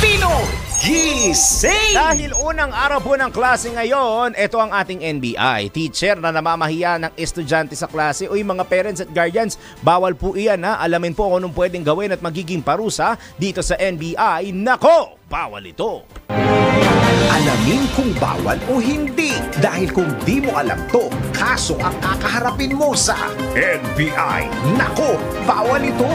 Pinoy Gising! Dahil unang araw po ng klase ngayon, ito ang ating NBI. Teacher na namamahiya ng estudyante sa klase o yung mga parents at guardians, bawal po iyan ha. Alamin po kung anong pwedeng gawin at magiging parusa dito sa NBI. Nako, bawal ito! Alamin kung bawal o hindi. Dahil kung di mo alam to, kaso ang kakaharapin mo sa NBI. Nako, bawal ito!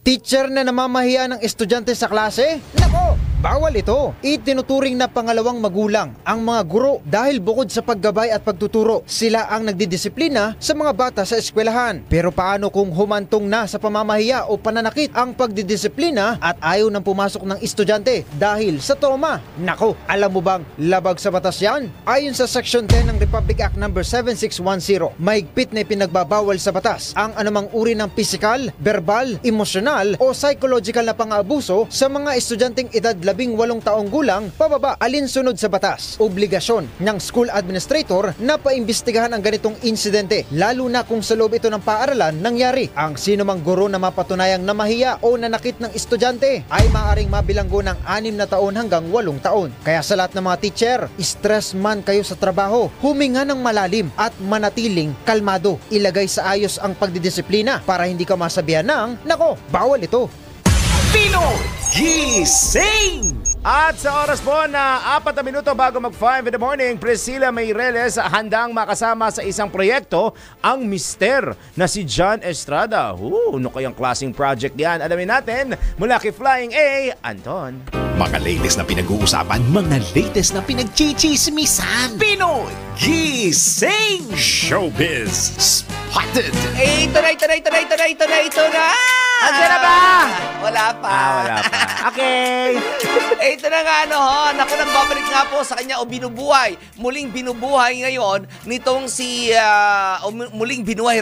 Teacher na namamahiya ng estudyante sa klase? Nako! Bawal ito. Itinuturing na pangalawang magulang ang mga guro dahil bukod sa paggabay at pagtuturo, sila ang nagdidisiplina sa mga bata sa eskwelahan. Pero paano kung humantong na sa pamamahiya o pananakit ang pagdidisiplina at ayaw nang pumasok ng estudyante dahil sa trauma? Nako, alam mo bang labag sa batas yan? Ayon sa Section 10 ng Republic Act No. 7610, mahigpit na ipinagbabawal sa batas ang anumang uri ng physical, verbal, emosyonal o psychological na pang-aabuso sa mga estudyanteng edad 18 taong gulang pababa alinsunod sa batas. Obligasyon ng school administrator na paimbestigahan ang ganitong insidente, lalo na kung sa loob ito ng paaralan nangyari. Ang sinumang guro na mapatunayang namahiya o nanakit ng estudyante ay maaaring mabilanggo ng 6 na taon hanggang 8 taon. Kaya sa lahat ng mga teacher, stress man kayo sa trabaho, huminga ng malalim at manatiling kalmado. Ilagay sa ayos ang pagdidisiplina para hindi ka masabihan ng, nako, bawal ito. Pinoy Gising! At sa oras po na 4 na minuto bago mag-5 in the morning, Priscilla Mayreles handang makasama sa isang proyekto ang mister na si John Estrada. Ano kayang klaseng project yan? Alamin natin mula kay Flying A, Anton. Mga latest na pinag-uusapan, mga latest na pinagchichismisan. Pinoy Gising! Showbiz Spotted! Ito na! Andiyan na ba? Wala pa. Wala pa. Okay. Ito na nga, naku, nang babalik nga po sa kanya o binubuhay. Muling binubuhay ngayon nitong muling binuhay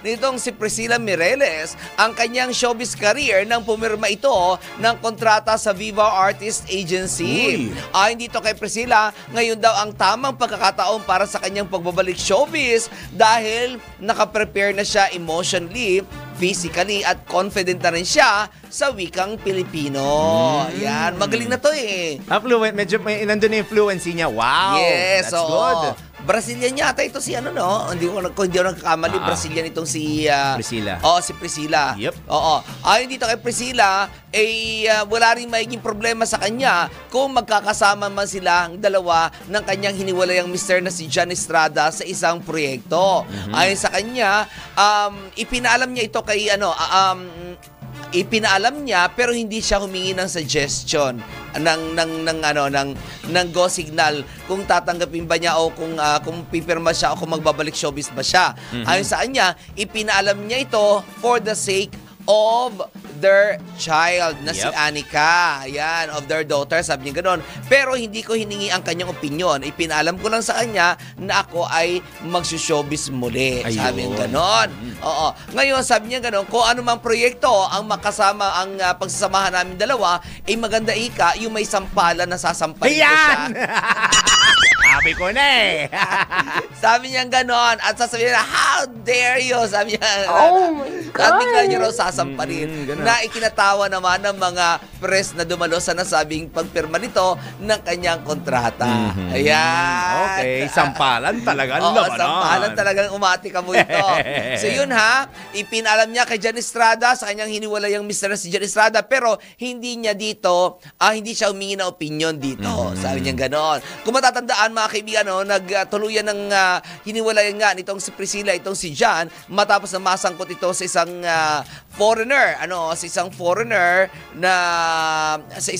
nitong si Priscilla Mayreles ang kanyang showbiz career nang pumirma ito ng kontrata sa Viva Artist Agency. Hindi to kay Priscilla, ngayon daw ang tamang pagkakataon para sa kanyang pagbabalik showbiz dahil nakaprepare na siya emotionally, physically at confident na rin siya sa wikang Pilipino. Yan, magaling na to eh. Fluent, medyo nandun na yung fluency niya. Wow, yes, that's good. Brazilian yata ito si hindi ko nagkakamali, Brazilian itong si Priscilla. Si Priscilla. Yep. Ayon dito kay Priscilla, wala rin magiging problema sa kanya kung magkakasama man sila ang dalawa ng kanyang hiniwalayang mister na si John Estrada sa isang proyekto. Ayon sa kanya, ipinaalam niya ito kay ipinaalam niya pero hindi siya humingi ng suggestion ng go signal kung tatanggapin ba niya o kung pipirma siya o kung magbabalik showbiz ba siya. Ayon sa kanya, ipinaalam niya ito for the sake of their child na si Anika. Ayan, of their daughter, sabi niya gano'n. Pero hindi ko hiningi ang kanyang opinion. Ipinaalam ko lang sa kanya na ako ay magsushowbiz muli. Ayun. Sabi niya gano'n. Ngayon, sabi niya gano'n, kung ano mang proyekto ang makasama ang pagsasamahan namin dalawa, ay maganda yung may sampalan na sasampalin ko siya. Sabi ko na eh. Sabi niya gano'n. At sasabihin na, how dare you? Sabi niya, sabi niya raw sasampalin. Na ikinatawa naman ng mga press na dumalo sa nasabing pagpirma nito ng kanyang kontrata. Ayan. Okay, sampalan talaga. Sampalan talagang umati ka mo ito. So yun ipinalam niya kay John Estrada sa kanyang hiniwalayang mister na si John Estrada, pero hindi niya dito, hindi siya humingi ng opinion dito. Sabi niya gano'n. Kung matatandaan mga kaibigan, nagtuluyan ng hiniwalayan nga nitong si Priscilla, itong si John, matapos na masangkot ito sa isang foreigner, na sa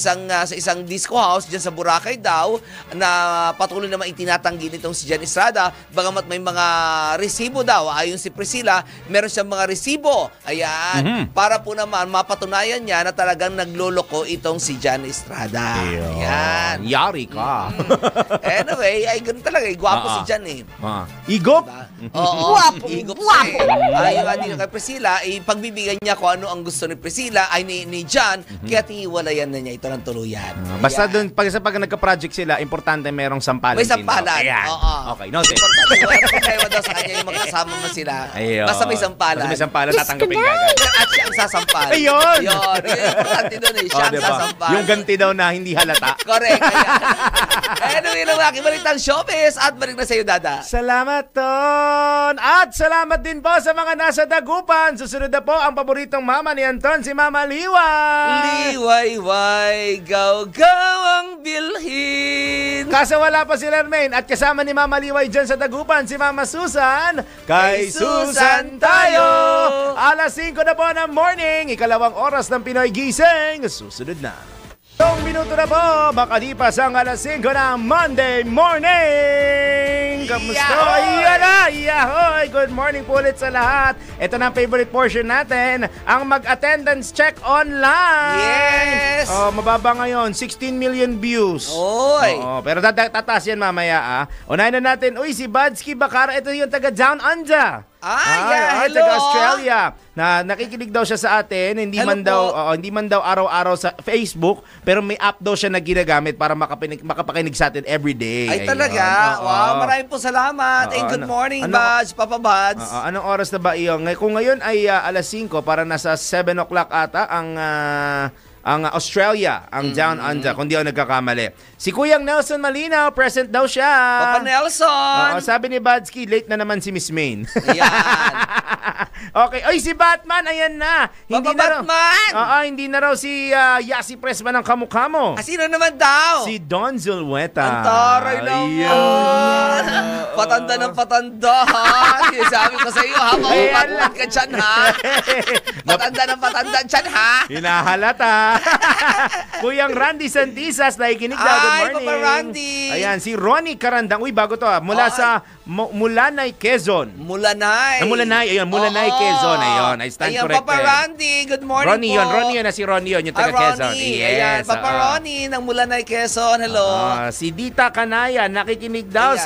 isang disco house diyan sa Boracay daw, na patuloy naman itinatanggi nitong si John Estrada, bagamat may mga resibo daw. Ayon si Priscilla, meron siyang mga resibo. Ayan, para po naman mapatunayan niya na talagang nagloloko itong si John Estrada. Ayan. Yari ka. Anyway, ay ganun talaga. Gwapo si John eh. Igop? Gwapo. Igop siya eh. Ayon nga din kay Priscilla, pagbibigyan niya kung ano ang gusto ni Priscilla, ni John, kaya hiwalayan na niya ito ng tuluyan. Basta doon, pag nagka-project sila, importante merong sampalan. May sampalan. Okay, noted. Importante. Wala problema daw sa kanya yung magkasama mo sila. Basta may sampalan. Basta may sampalan, tatanggapin ka agad. At siya ang sasampal. Ayun! Yun. Importante doon eh. Siya ang sasampal. Yung ganti daw na hindi halata. Correct. Anyway, lang aking balitang showbiz at balik na sa iyo, Dada. Salamat, Ton! At salamat din po sa mga nasa Dagupan. Susunod na po ang paboritong mama ni Anton, si Mama Liway. Liway, gaw-gaw ang bilhin. Kaso wala pa si Lermain at kasama ni Mama Liway dyan sa Dagupan, si Mama Susan. Kay Susan tayo! Alas 5 na po ng morning, ikalawang oras ng Pinoy Gising. Susunod na. Itong minuto na po, makalipas ang alas 5 na Monday morning! Kamusta? Iyan na! Yahoy! Good morning po ulit sa lahat. Ito na ang favorite portion natin, ang mag-attendance check online! Yes! Mababa ngayon, 16 million views. Oy! Pero tataas yan mamaya. Unahin na natin, si Badsky Bakara, ito yung taga Down Under. Hello. Taga Australia. Na nakikinig daw siya sa atin, hindi Hello man daw araw-araw sa Facebook, pero may app daw siya na ginagamit para makapakinig sa atin every day. Ay, talaga? Wow, maraming po salamat. And good morning, Buds, Papa Buds. Anong oras na ba iyon? Kung ngayon ay alas 5, para nasa 7 o'clock ata ang Australia, ang Down Under, kung di ako nagkakamali. Si Kuyang Nelson Malinaw, present daw siya. Papa Nelson! Sabi ni Badsky, late na naman si Miss Main. Ayan. Okay. Oy, si Batman, ayan na. Papa Batman! Hindi na raw si Yasi Pressman ang kamukha mo. Sino naman daw? Si Don Zulueta. Ang taray naman. Patanda ng patanda, ha? Sabi ko sa iyo, ha? Maupat ka dyan, ha? Patanda ng patanda dyan, ha? Hinahalata. Kuyang Randy Santisas, nakikinig na. Good morning. Papa Randy. Ayan, si Ronnie Karandang. Uy, bago to mula sa Mulanay, Quezon. Mulanay. Ayun, Mulanay, Quezon. Ayun, I stand corrected. Papa Randy, good morning Ronnie yun, si Ronnie yun, yung taga Quezon. Yes. Ayan, Papa Ronnie ng Mulanay, Quezon. Hello. Si Dita Kanaya, nakikinig daw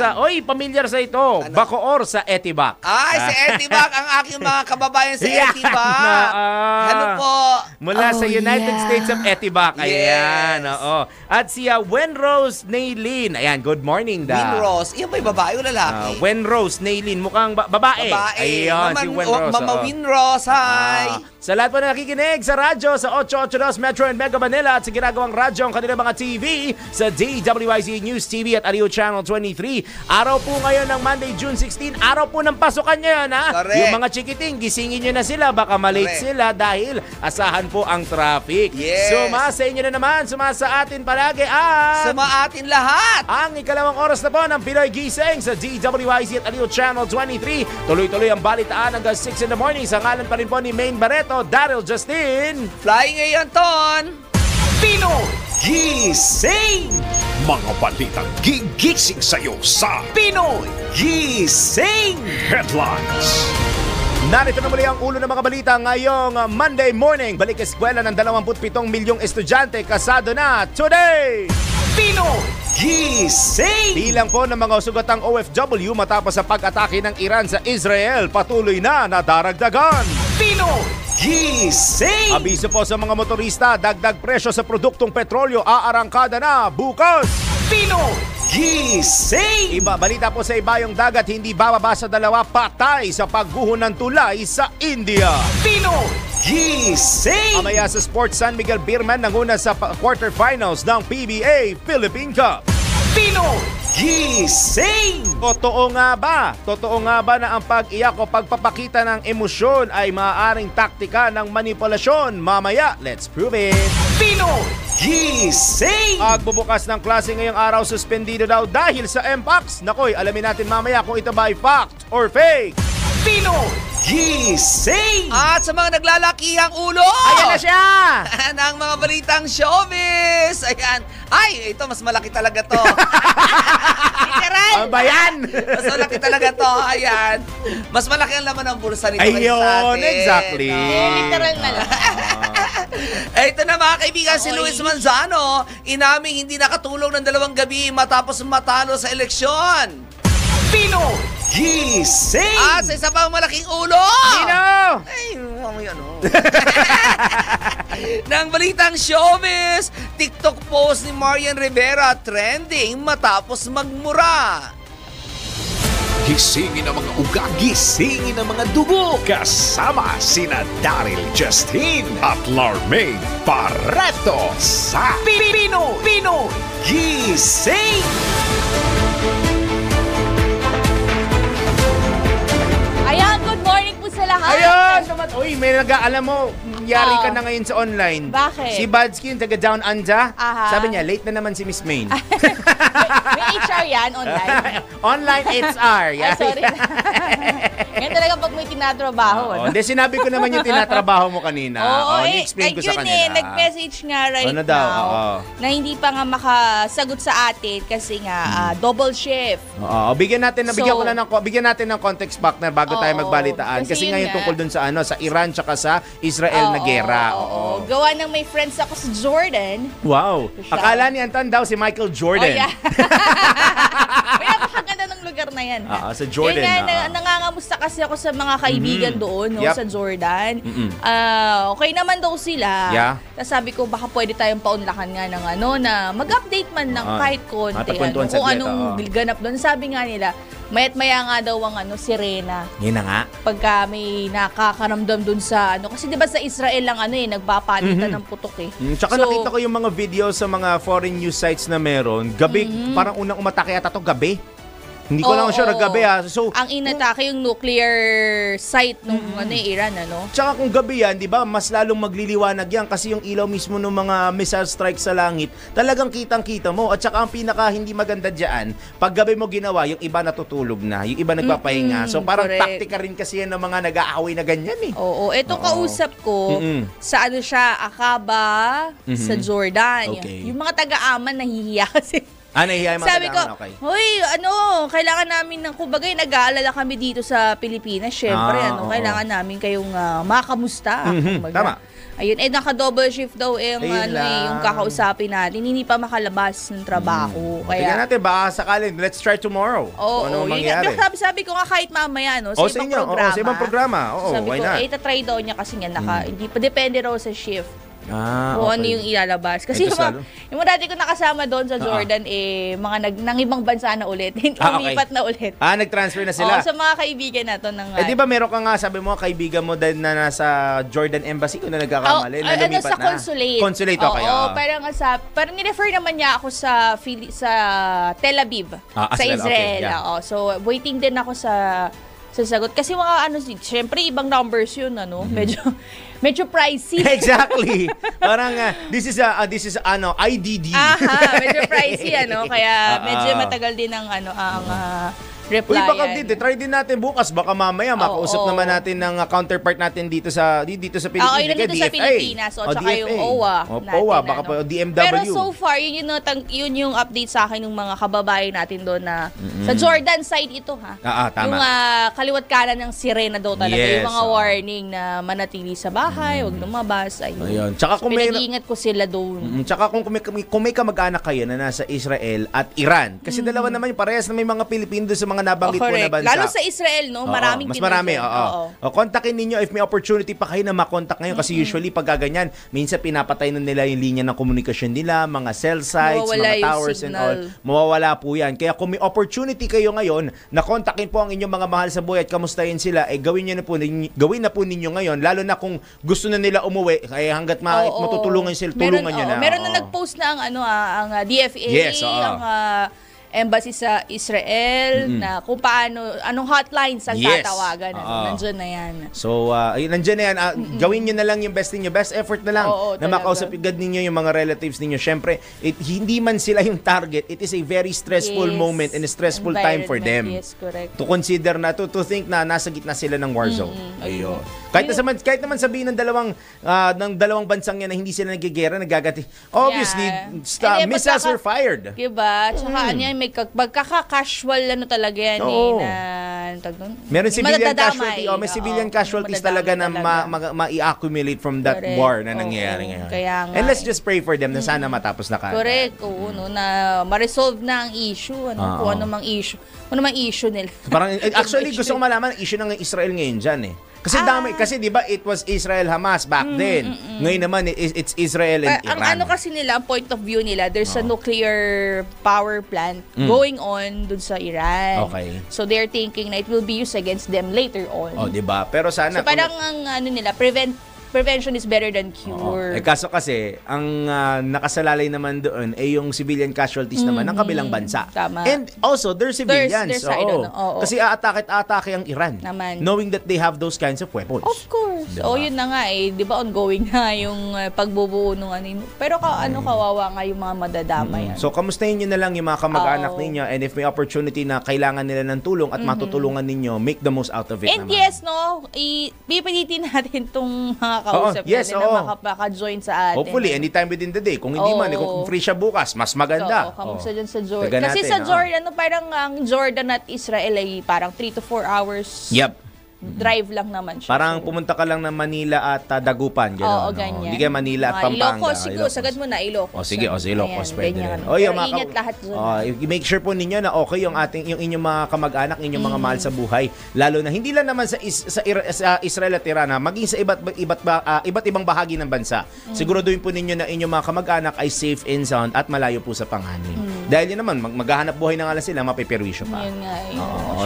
pamilyar sa ito, Bacoor sa Etibac. Si Etibac, ang aking mga kababayan sa Etibac. Hello po. Mula sa United States of Etibac. Ayan, oo. At si Wenrose Naylin. Ayan, good morning da. Wenrose, iyan ba yung babae o lalaki? Wenrose Naylin, mukhang babae. Ayun, si Wenrose. Mama Wenrose, hi. Sa lahat po na nakikinig sa radyo, sa 882 Metro and Mega Manila at sa ginagawang radyo ang kanilang mga TV sa DWIZ News TV at Aliw Channel 23. Araw po ngayon ng Monday, June 16. Araw po ng pasukan ngayon, ha? Correct. Yung mga chikiting, gisingin nyo na sila. Baka malate sila dahil asahan po ang traffic. Yes. Sumasa inyo na naman, sumasa atin palagi at suma atin lahat. Ang ikalawang oras na po ng Pinoy Gising sa DWIZ at Aliw Channel 23. Tuloy-tuloy ang balitaan hanggang 6 in the morning. Sa ngalan pa rin po ni Maine Barreto, Daryl Justin. Flying ngayon, Ton. Pinoy Gising! Mga balitang gigising sa'yo sa Pinoy Gising Headlines. Narito na muli ang ulo ng mga balita ngayong Monday morning. Balik eskwela ng 27 milyong estudyante kasado na today. Pinoy Gising! Bilang po ng mga sugatang OFW matapos sa pag-atake ng Iran sa Israel, patuloy na nadaragdagan. Pinoy Gising! Abiso po sa mga motorista, dagdag presyo sa produktong petrolyo aarangkada na bukas. Pinoy Gising! Balita po sa ibayong dagat, hindi bababa sa 2 patay sa pagguho ng tulay sa India. Pinoy Gising! Amaya sa Sports, San Miguel Beerman nanguna sa quarterfinals ng PBA Philippine Cup. Pinoy Gising! Totoo nga ba na ang pag-iyak o pagpapakita ng emosyon ay maaaring taktika ng manipulasyon? Mamaya, let's prove it! Pinoy Gising! Pagbubukas ng klase ngayong araw, suspendido daw dahil sa MPOX. Nakoy, alamin natin mamaya kung ito ba ay fact or fake. Pinoy Gising! At sa mga naglalakihang ulo, ayan na siya! ng mga balitang showbiz. Ayan. Ay, ito mas malaki talaga to. Literal. Ano ba yan? Mas malaki talaga to. Ayan. Mas malaki ang laman ng bulsa nito kaysa sa atin. Exactly. Literal na lang. Ito na mga kaibigan, si Luis Manzano, inaming hindi nakatulog ng 2 gabi matapos matalo sa eleksyon. Pinoy Gising! Sa isa pang malaking ulo! Nino! Ay, Nang balitang showbiz, TikTok post ni Marian Rivera trending matapos magmura. Gisingin ang mga ugat, gisingin ang mga dugo. Kasama sina Daryl Justin at Larmaine Barreto sa Pinoy Gising! Ayan, good morning po sa lahat. Ayun! Uy, may alam mo, yari ka na ngayon sa online. Bakit? Si Badskin, taga Down Anja, Aha. sabi niya, late na naman si Miss Maine. May HR yan, online. Online HR. Ay, sorry. Ngayon talaga pag may tinatrabaho. Hindi, sinabi ko naman yung tinatrabaho mo kanina. Oo, explain ko sa kanila. nag-message nga right Ano daw? now na hindi pa nga makasagot sa atin kasi nga double shift. Oo, bigyan natin ng context partner bago tayo magbalitaan kasi ngayon tungkol dun sa sa Iran tsaka sa Israel na gera. Oo. Gawa ng may friends ako sa Jordan. Wow. Akala ni Anton daw si Michael Jordan. Oh, yeah. May napakaganda ng lugar lugar na yan. Sa Jordan. Yun nga, nangangamusta kasi ako sa mga kaibigan doon, no, sa Jordan. Okay naman daw sila. Tapos sabi ko, baka pwede tayong paunlakan nga ng na mag-update man ng kahit konti. Kung anong ganap doon. Sabi nga nila, maya't maya nga daw ang sirena. Yun na nga. Pagka may nakakaramdam dun sa kasi 'di ba sa Israel lang nagpapalitan ng putok Tsaka nakita ko yung mga video sa mga foreign news sites na meron. Gabi, parang unang umatake ata to gabi. Hindi ko lang sure gabi So, ang inatake yung nuclear site nung Iran Tsaka kung gabi yan, 'di ba, mas lalong magliliwanag yan kasi yung ilaw mismo ng mga missile strike sa langit, talagang kitang-kita mo. At tsaka ang pinaka hindi maganda diyan, pag gabi mo ginawa, yung iba natutulog na, yung iba nagpapahinga. So parang taktika rin kasi yan ng mga nag-aaway na ganyan Oo, etong kausap ko sa siya, Aqaba sa Jordan. Okay. Yung mga taga-aman nahihiya kasi. Nahihiya yung mga sabi ko, okay. hoy, kailangan namin ng kubagay, nag-aalala kami dito sa Pilipinas. Syempre, kailangan namin kayong makamusta. Tama. Ayun, naka-double shift daw yung kakausapin natin. Hindi pa makalabas ng trabaho. Kaya tingnan natin, baka sakaling, let's try tomorrow. Ano mangyari. Sabi ko nga kahit mamaya, sa ibang programa. Sa ibang programa. Sabi why ko, not? itatry daw niya kasi nga hindi pa depende raw sa shift. Kung ano yung ilalabas. Kasi yung dati ko nakasama doon sa Jordan, mga nang ibang bansa na ulit. Lumipat na ulit. Nag-transfer na sila. Sa mga kaibigan na to. Di ba meron ka nga, sabi mo, kaibigan mo dahil na nasa Jordan Embassy, kung na nagkakamali, na lumipat sa consulate. Consulate, okay. Parang nirefer naman niya ako sa Tel Aviv, sa Israel. Okay, so, waiting din ako sa sagot. Kasi mga syempre ibang numbers yun, medyo pricey. Exactly. Parang this is IDD. Medyo pricey kaya medyo matagal din ang reply. Baka try din natin bukas, baka mamaya makausap naman natin ng counterpart natin dito sa Pilipinas. Dito sa Pilipinas, tsaka yung OWA OWA, baka pa DMW. Pero so far, yun yung update sa akin ng mga kababayan natin doon na sa Jordan side ito Tama. Yung kaliwat kanan ng sirena daw talaga, yung mga warning na manatili sa bahay, wag lumabas. Ayun. Tsaka kung pinag-iingat ko sila doon. Tsaka kung may kamag-anak kayo na nasa Israel at Iran, kasi dalawa naman yung parehas na may mga Pilipino doon sa mga nabanggit ko na bansa. Lalo sa Israel, maraming mas marami. Kontakin ninyo if may opportunity pa kayo na makontak ngayon kasi usually pag gaganyan, minsan pinapatay na nila yung linya ng komunikasyon nila, mga cell sites, mga towers and all. Mawawala po yan. Kaya kung may opportunity kayo ngayon, na kontakin po ang inyong mga mahal sa buhay at kamustahin sila, gawin na po ninyo ngayon, lalo na kung gusto na nila umuwi, kaya hanggat matutulungan sila, tulungan nyo na. Meron na nag-post na ang DFA, ang embassy sa Israel na kung anong hotlines ang tatawagan. Nandiyan na yan. So, nandiyan na yan. Gawin nyo na lang yung best ninyo. Best effort na lang na makausap agad ninyo yung mga relatives ninyo. Siyempre, hindi man sila yung target. It is a very stressful moment and a stressful time for them. Yes, correct. To consider na, to think na nasa gitna sila ng war zone. Ayun. Kahit naman sabihin ng dalawang bansang yan na hindi sila nagigera, nagagati. Obviously, missiles are fired. Diba? Tsaka may magkaka-casual talaga yan meron civilian casualty. May civilian casualties talaga na ma-accumulate from that war na nangyayari ngayon. And let's just pray for them na sana matapos na kagad. Correct. Na ma-resolve na ang issue. Kung ano mang issue nila. Parang, actually, gusto ko malaman issue ng Israel ngayon dyan Kasi di ba it was Israel Hamas back then. Ngayon naman it's Israel and Iran. Ang kasi nila, ang point of view nila, there's a nuclear power plant going on dun sa Iran. Okay. So they're thinking na it will be used against them later on. Di ba? Pero sana parang ang nila, prevention is better than cure. Kaso kasi, ang nakasalalay naman doon yung civilian casualties naman ng kabilang bansa. Tama. And also, they're civilians. There's side, kasi atake ang Iran. Naman. Knowing that they have those kinds of weapons. Of course. Diba? Yun na nga di ba ongoing na yung pagbubuo ng Pero kawawa nga yung mga madadamay. So, kamustahin nyo na lang yung mga kamag-anak ninyo, and if may opportunity na kailangan nila ng tulong at matutulungan ninyo, make the most out of it and naman. yes, pipilitin natin tong mga kausap natin na makaka-join sa atin. Hopefully, anytime within the day. Kung hindi man, kung free siya bukas, mas maganda. Kamusta dyan sa Jordan? Kasi sa Jordan, parang ang Jordan at Israel ay parang 3 to 4 hours Drive lang naman siya. Parang pumunta ka lang ng Manila at Dagupan. Gano'n, Oo, ganyan. Hindi ka Manila at Pampanga. Ilocos, siguro. Sagad mo na, Ilocos. Sige, sa Ilocos. Pwede rin. Pero ingat lahat doon. Make sure po ninyo na okay yung inyong mga kamag-anak, inyong mga mahal sa buhay. Lalo na, hindi lang naman sa Israel at Iran, maging sa iba't ibang bahagi ng bansa. Siguraduhin po ninyo na inyong mga kamag-anak ay safe and sound at malayo po sa panganib. Dahil yun naman, maghahanap buhay na nga lang sila, mapiperwisyo pa. Yun nga.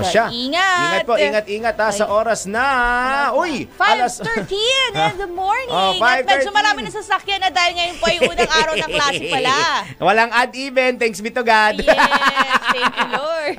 Siya. Ingat! Ingat po, ingat sa oras na. Uy! 5:13 in the morning. At medyo marami na sasakyan na dahil ngayon po ay unang araw ng klase pala. Walang odd even. Thanks be to God. Yes, thank you Lord.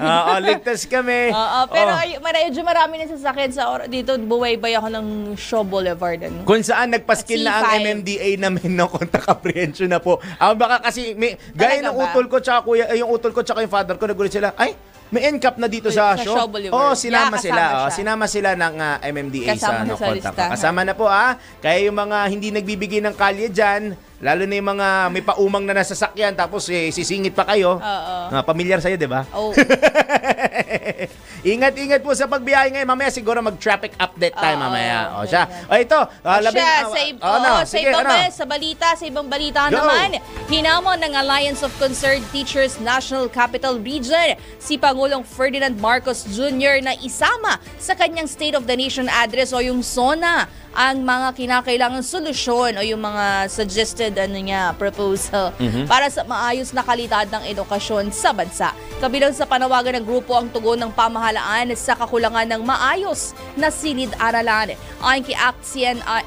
Ligtas kami. Pero medyo marami na sasakyan dito. Buwaybay ako ng Shaw Boulevard. Kung saan nagpaskil na ang MMDA na may no contact apprehension na po. Baka kasi, gaya ng utol ko tsaka yung utol ko tsaka yung father ko, nagulit sila, ay, may NCAP na dito sa Shaw. Sinama sila. Sinama sila ng MMDA sa contact. Kasama na po Kaya yung mga hindi nagbibigay ng kalye dyan, lalo na yung mga may paumang na nasasakyan tapos sisingit pa kayo. Pamilyar sa'yo, di ba? Oh. Ingat po sa pagbiyahe ngayon. Mamaya siguro mag-traffic update tayo mamaya. Ito. Sa ibang balita naman, hinamon ng Alliance of Concerned Teachers National Capital Region si Pangulong Ferdinand Marcos Jr. na isama sa kanyang State of the Nation address o yung SONA ang mga kinakailangang solusyon o yung mga suggested proposal para sa maayos na kalidad ng edukasyon sa bansa. Kabilang sa panawagan ng grupo ang tugon ng pamahalaan sa kakulangan ng maayos na silid-aralan. Ayon kay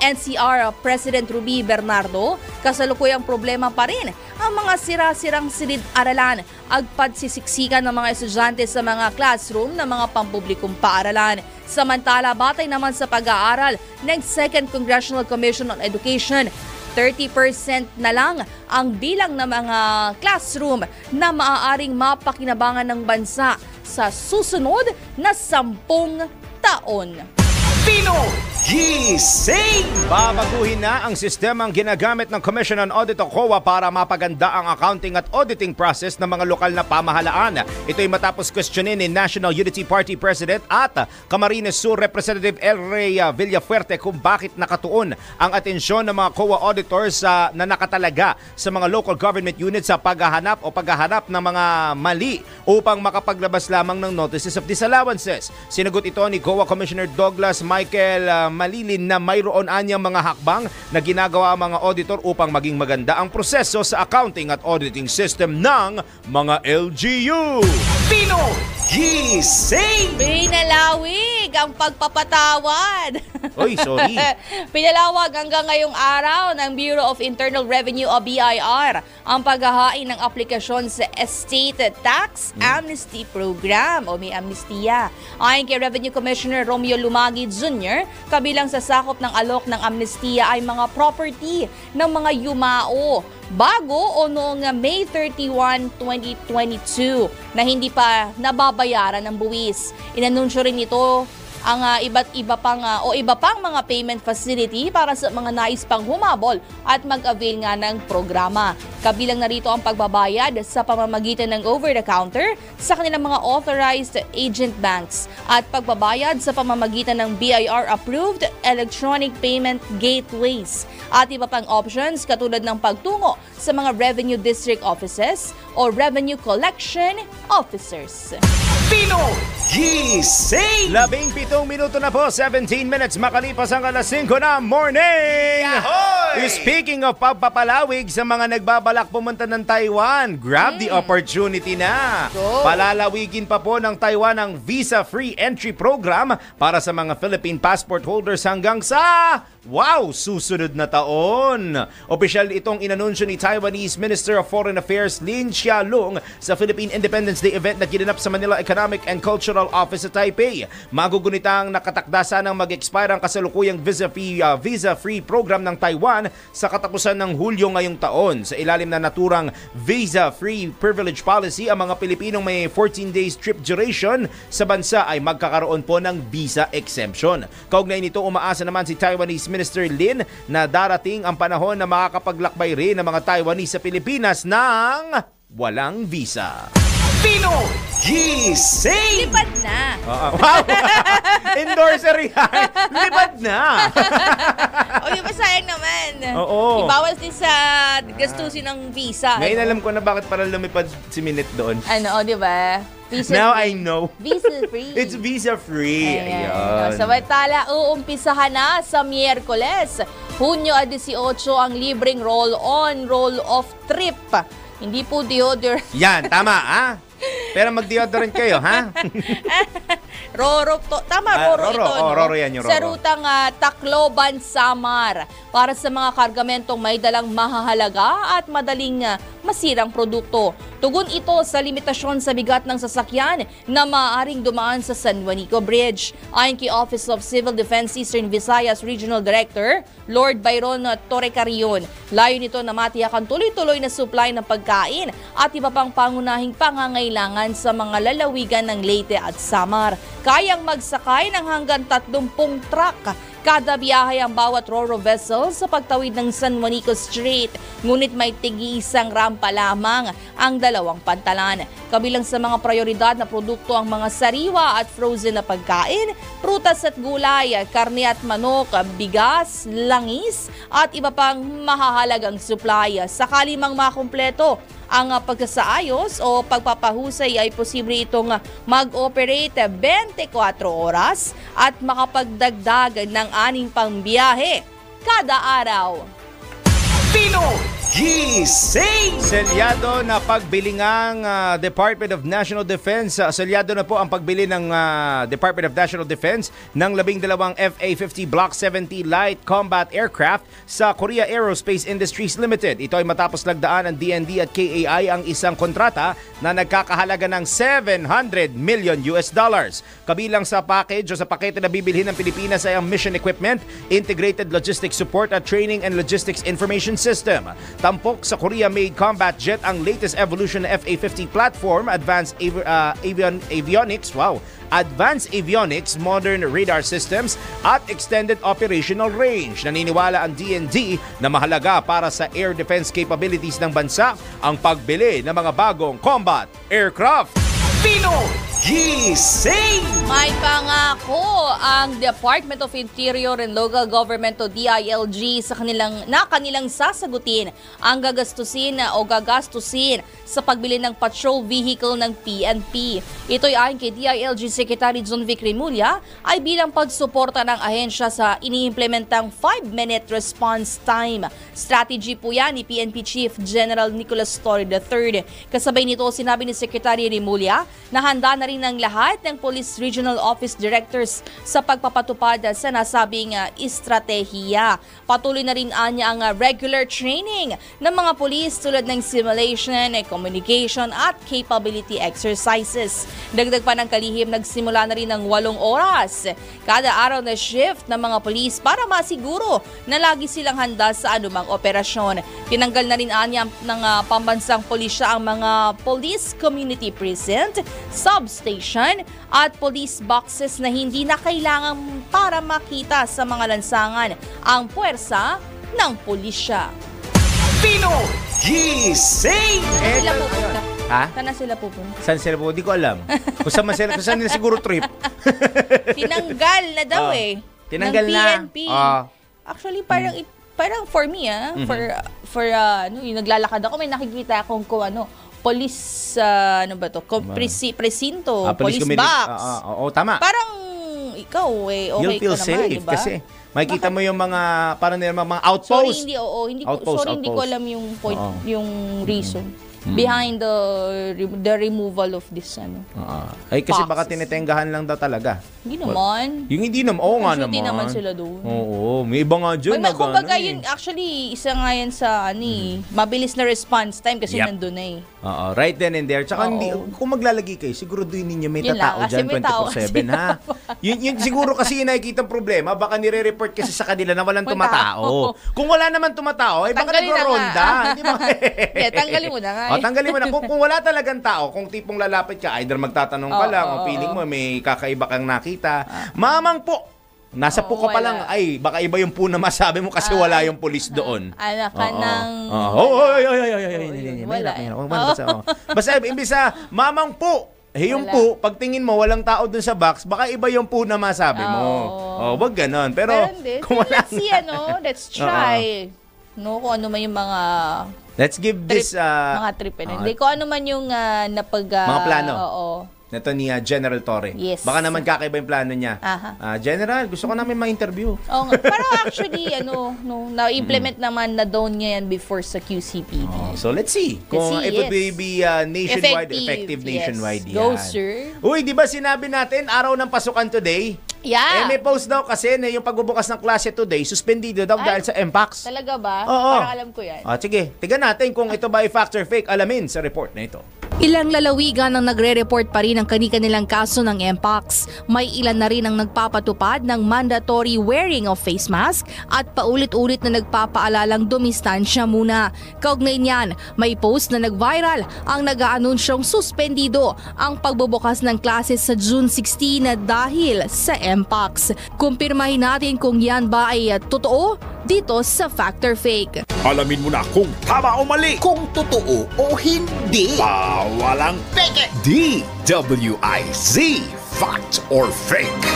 NCR President Ruby Bernardo, kasalukuyang problema pa rin ang mga sira-sirang silid-aralan, agpadsisiksikan ng mga estudyante sa mga classroom ng mga pampublikong paaralan. Samantala, batay naman sa pag-aaral ng Second Congressional Commission on Education, 30% na lang ang bilang ng mga classroom na maaaring mapakinabangan ng bansa sa susunod na 10 taon. Pinoy Gising! Babaguhin na ang sistemang ginagamit ng Commission on Audit o COA para mapaganda ang accounting at auditing process ng mga lokal na pamahalaan. Ito'y matapos questionin ni National Unity Party President at Camarines Sur Representative El Rey Villafuerte kung bakit nakatuon ang atensyon ng mga COA auditors na nakatalaga sa mga local government units sa paghahanap ng mga mali upang makapaglabas lamang ng notices of disallowances. Sinagot ito ni COA Commissioner Douglas Michael Malilin na mayroon anyang mga hakbang na ginagawa mga auditor upang maging maganda ang proseso sa accounting at auditing system ng mga LGU. Pinoy Gising! Pinalawig ang pagpapatawad. Oy, sorry. Pinalawag hanggang ngayong araw ng Bureau of Internal Revenue o BIR ang paghahain ng aplikasyon sa Estate Tax Amnesty Program o may amnestiya. Ayon kay Revenue Commissioner Romeo Lumagi Jr., kabilang sa sakop ng alok ng amnestiya ay mga property ng mga yumao bago o noong May 31, 2022 na hindi pa nababayaran ng buwis. Inanunsyo rin ito ang iba pang mga payment facility para sa mga nais pang humabol at mag-avail nga ng programa. Kabilang na rito ang pagbabayad sa pamamagitan ng over-the-counter sa kanilang mga authorized agent banks at pagbabayad sa pamamagitan ng BIR-approved electronic payment gateways at iba pang options katulad ng pagtungo sa mga revenue district offices o revenue collection officers. Pinoy Gising! 17 minuto na po, 17 minutes makalipas ang alas 5 na morning! Yahoy! Speaking of pagpapalawig sa mga nagbabalak pumunta ng Taiwan, grab the opportunity na! Palalawigin pa po ng Taiwan ang visa-free entry program para sa mga Philippine passport holders hanggang sa susunod na taon. Opisyal itong inanunsyo ni Taiwanese Minister of Foreign Affairs Lin Xiaolong sa Philippine Independence Day event na ginanap sa Manila Economic and Cultural Office sa Taipei. Magugunitang nakatakda ng mag-expire ang kasalukuyang visa-free program ng Taiwan sa katapusan ng Hulyo ngayong taon. Sa ilalim na naturang visa-free privilege policy, ang mga Pilipinong may 14 days trip duration sa bansa ay magkakaroon po ng visa exemption. Kaugnay nito, umaasa naman si Taiwanese Minister Lin na darating ang panahon na makakapaglakbay rin ng mga Taiwanese sa Pilipinas ng walang visa. Pinoy Gising! Lipad na. Wow! Endorser yan. Lipad na. O, di ba sayang naman? Oo. Ibawas din sa gastusin ng visa. Ngayon alam ko na bakit para lumipad si Minute doon. Ano, di ba? Visa Now free. I know. Visa free. It's visa free. Ayan. Samantala, uumpisahan na sa Miyerkules, Hunyo 18 ang libreng roll-on, roll-off trip. Hindi po deodorant. Yan, tama, ha? Pero mag-deodorant kayo, ha? Roro to. Tama, Roro ito. No? Roro yan yung Roro. Sa rutang Tacloban, Samar. Para sa mga kargamentong may dalang mahahalaga at madaling masirang produkto. Tugon ito sa limitasyon sa bigat ng sasakyan na maaaring dumaan sa San Juanico Bridge. Ayon kay Office of Civil Defense Eastern Visayas Regional Director, Lord Byron Torrecarion, layo nito na matiyakan tuloy-tuloy na supply ng pagkain at iba pang pangunahing pangangailangan sa mga lalawigan ng Leyte at Samar. Kayang magsakay ng hanggang 30 truck kada biyahe ang bawat Roro vessel sa pagtawid ng San Juanico Street. Ngunit may tig-isang rampa lamang ang dalawang pantalan. Kabilang sa mga prioridad na produkto ang mga sariwa at frozen na pagkain, prutas at gulay, karne at manok, bigas, langis at iba pang mahahalagang supply. Sakali mang makumpleto ang pagsasaayos o pagpapahusay ay posible itong mag-operate 24 oras at makapagdagdag ng 6 pang biyahe kada araw. Pinoy Gising! Selyado na pagbili ng Department of National Defense. Selyado na po ang pagbili ng Department of National Defense ng 12 FA-50 Block 70 Light Combat Aircraft sa Korea Aerospace Industries Limited. Ito ay matapos lagdaan ng DND at KAI ang isang kontrata na nagkakahalaga ng $700 million. Kabilang sa package o sa pakete na bibilhin ng Pilipinas ay ang mission equipment, integrated logistics support at training and logistics information system. Tampok sa Korea-made combat jet ang latest evolution ng FA-50 platform, advanced avionics, advanced avionics, modern radar systems at extended operational range. Naniniwala ang DND na mahalaga para sa air defense capabilities ng bansa ang pagbili ng mga bagong combat aircraft. Pinoy Gising! May pangako ang Department of Interior and Local Government o DILG sa kanilang sasagutin ang gagastusin sa pagbili ng patrol vehicle ng PNP. Ito'y ayon kay DILG Secretary John Vic Remulla ay bilang pagsuporta ng ahensya sa iniimplementang 5-minute response time. Strategy po yan ni PNP Chief General Nicolas Torre III. Kasabay nito sinabi ni Secretary Remulla na handa na rin ng lahat ng Police Regional Office Directors sa pagpapatupad sa nasabing estratehiya. Patuloy na rin anya ang regular training ng mga police tulad ng simulation, communication at capability exercises. Dagdag pa ng kalihim, nagsimula na rin ng 8 oras kada araw na shift ng mga police para masiguro na lagi silang handa sa anumang operasyon. Tinanggal na rin anya ng pambansang pulisya ang mga police community precinct, substation at police boxes na hindi na kailangan para makita sa mga lansangan ang puwersa ng pulisya. Pinoy Gising! Saan sila pupunta? Ha? Saan sila pupunta? Di ko alam. Kung saan nila siguro trip. Tinanggal na daw Tinanggal ng na. PNP. Actually, parang for me, yung naglalakad ako, may nakikita akong police, presinto, police box. Tama. Parang ikaw, okay You'll feel ka safe naman, diba? kasi makikita mo yung mga, parang mga outpost. Sorry, hindi ko alam yung point, yung reason behind the removal of this Ay kasi boxes. baka tinetenggahan lang daw talaga. Hindi naman. Yung hindi naman, oo nga naman. Hindi naman sila doon. Oo, may iba nga dyan. Kumbaga yun, actually, isa nga yan sa, mabilis na response time kasi nandun na right then and there. Tsaka kung maglalagay kayo, siguro doon ninyo may tatao dyan 24/7, ha? Yun siguro kasi nakikita problema, baka nire-report kasi sa kanila na walang tumatao. Kung wala naman tumatao, baka nagro-ronda. Tanggalin mo na nga. Tanggalin mo na. Kung wala talagang tao, kung tipong lalapit ka, either magtatanong ka lang, o feeling mo may kakaiba kang nakita, mamang po, Nasa po ka pa lang, ay, baka iba yung po na masabi mo kasi wala yung pulis doon. Anak ka ng... Wala. Basta, imbisa, mamang po. Yung po, pagtingin mo, walang tao dun sa box, baka iba yung po na masabi mo. Wag ganon. Pero kung wala... Let's try. Kung ano man yung mga... Let's give this... mga trip. Hindi, kung ano man yung mga plano. Oo. Neto ni General Torre. Yes. Baka naman kakaiba yung plano niya. General, gusto ko namin ma-interview. Pero actually, na-implement naman na down niya yan before sa QCPD. So let's see kung it would be nationwide, effective nationwide. Go, sir. Uy, di ba sinabi natin, araw ng pasukan today? Yeah. May post daw kasi na yung pagbubukas ng klase today, suspendido daw dahil sa MPAX. Talaga ba? Oo. Parang alam ko yan. Sige, tignan natin kung ito ba ay fact or fake. Alamin sa report na ito. Ilang lalawigan ang nagre-report pa rin ang kani-kanilang kaso ng MPOX. May ilan na rin ang nagpapatupad ng mandatory wearing of face mask at paulit-ulit na nagpapaalalang dumistansya muna. Kaugnay niyan, may post na nag-viral ang nag-aanunsyong suspendido ang pagbubukas ng klase sa June 16 na dahil sa MPOX. Kumpirmahin natin kung yan ba ay totoo dito sa Fact or Fake. Alamin mo na kung tama o mali, kung totoo o hindi. Walang peke. DWIZ, Fact or Fake.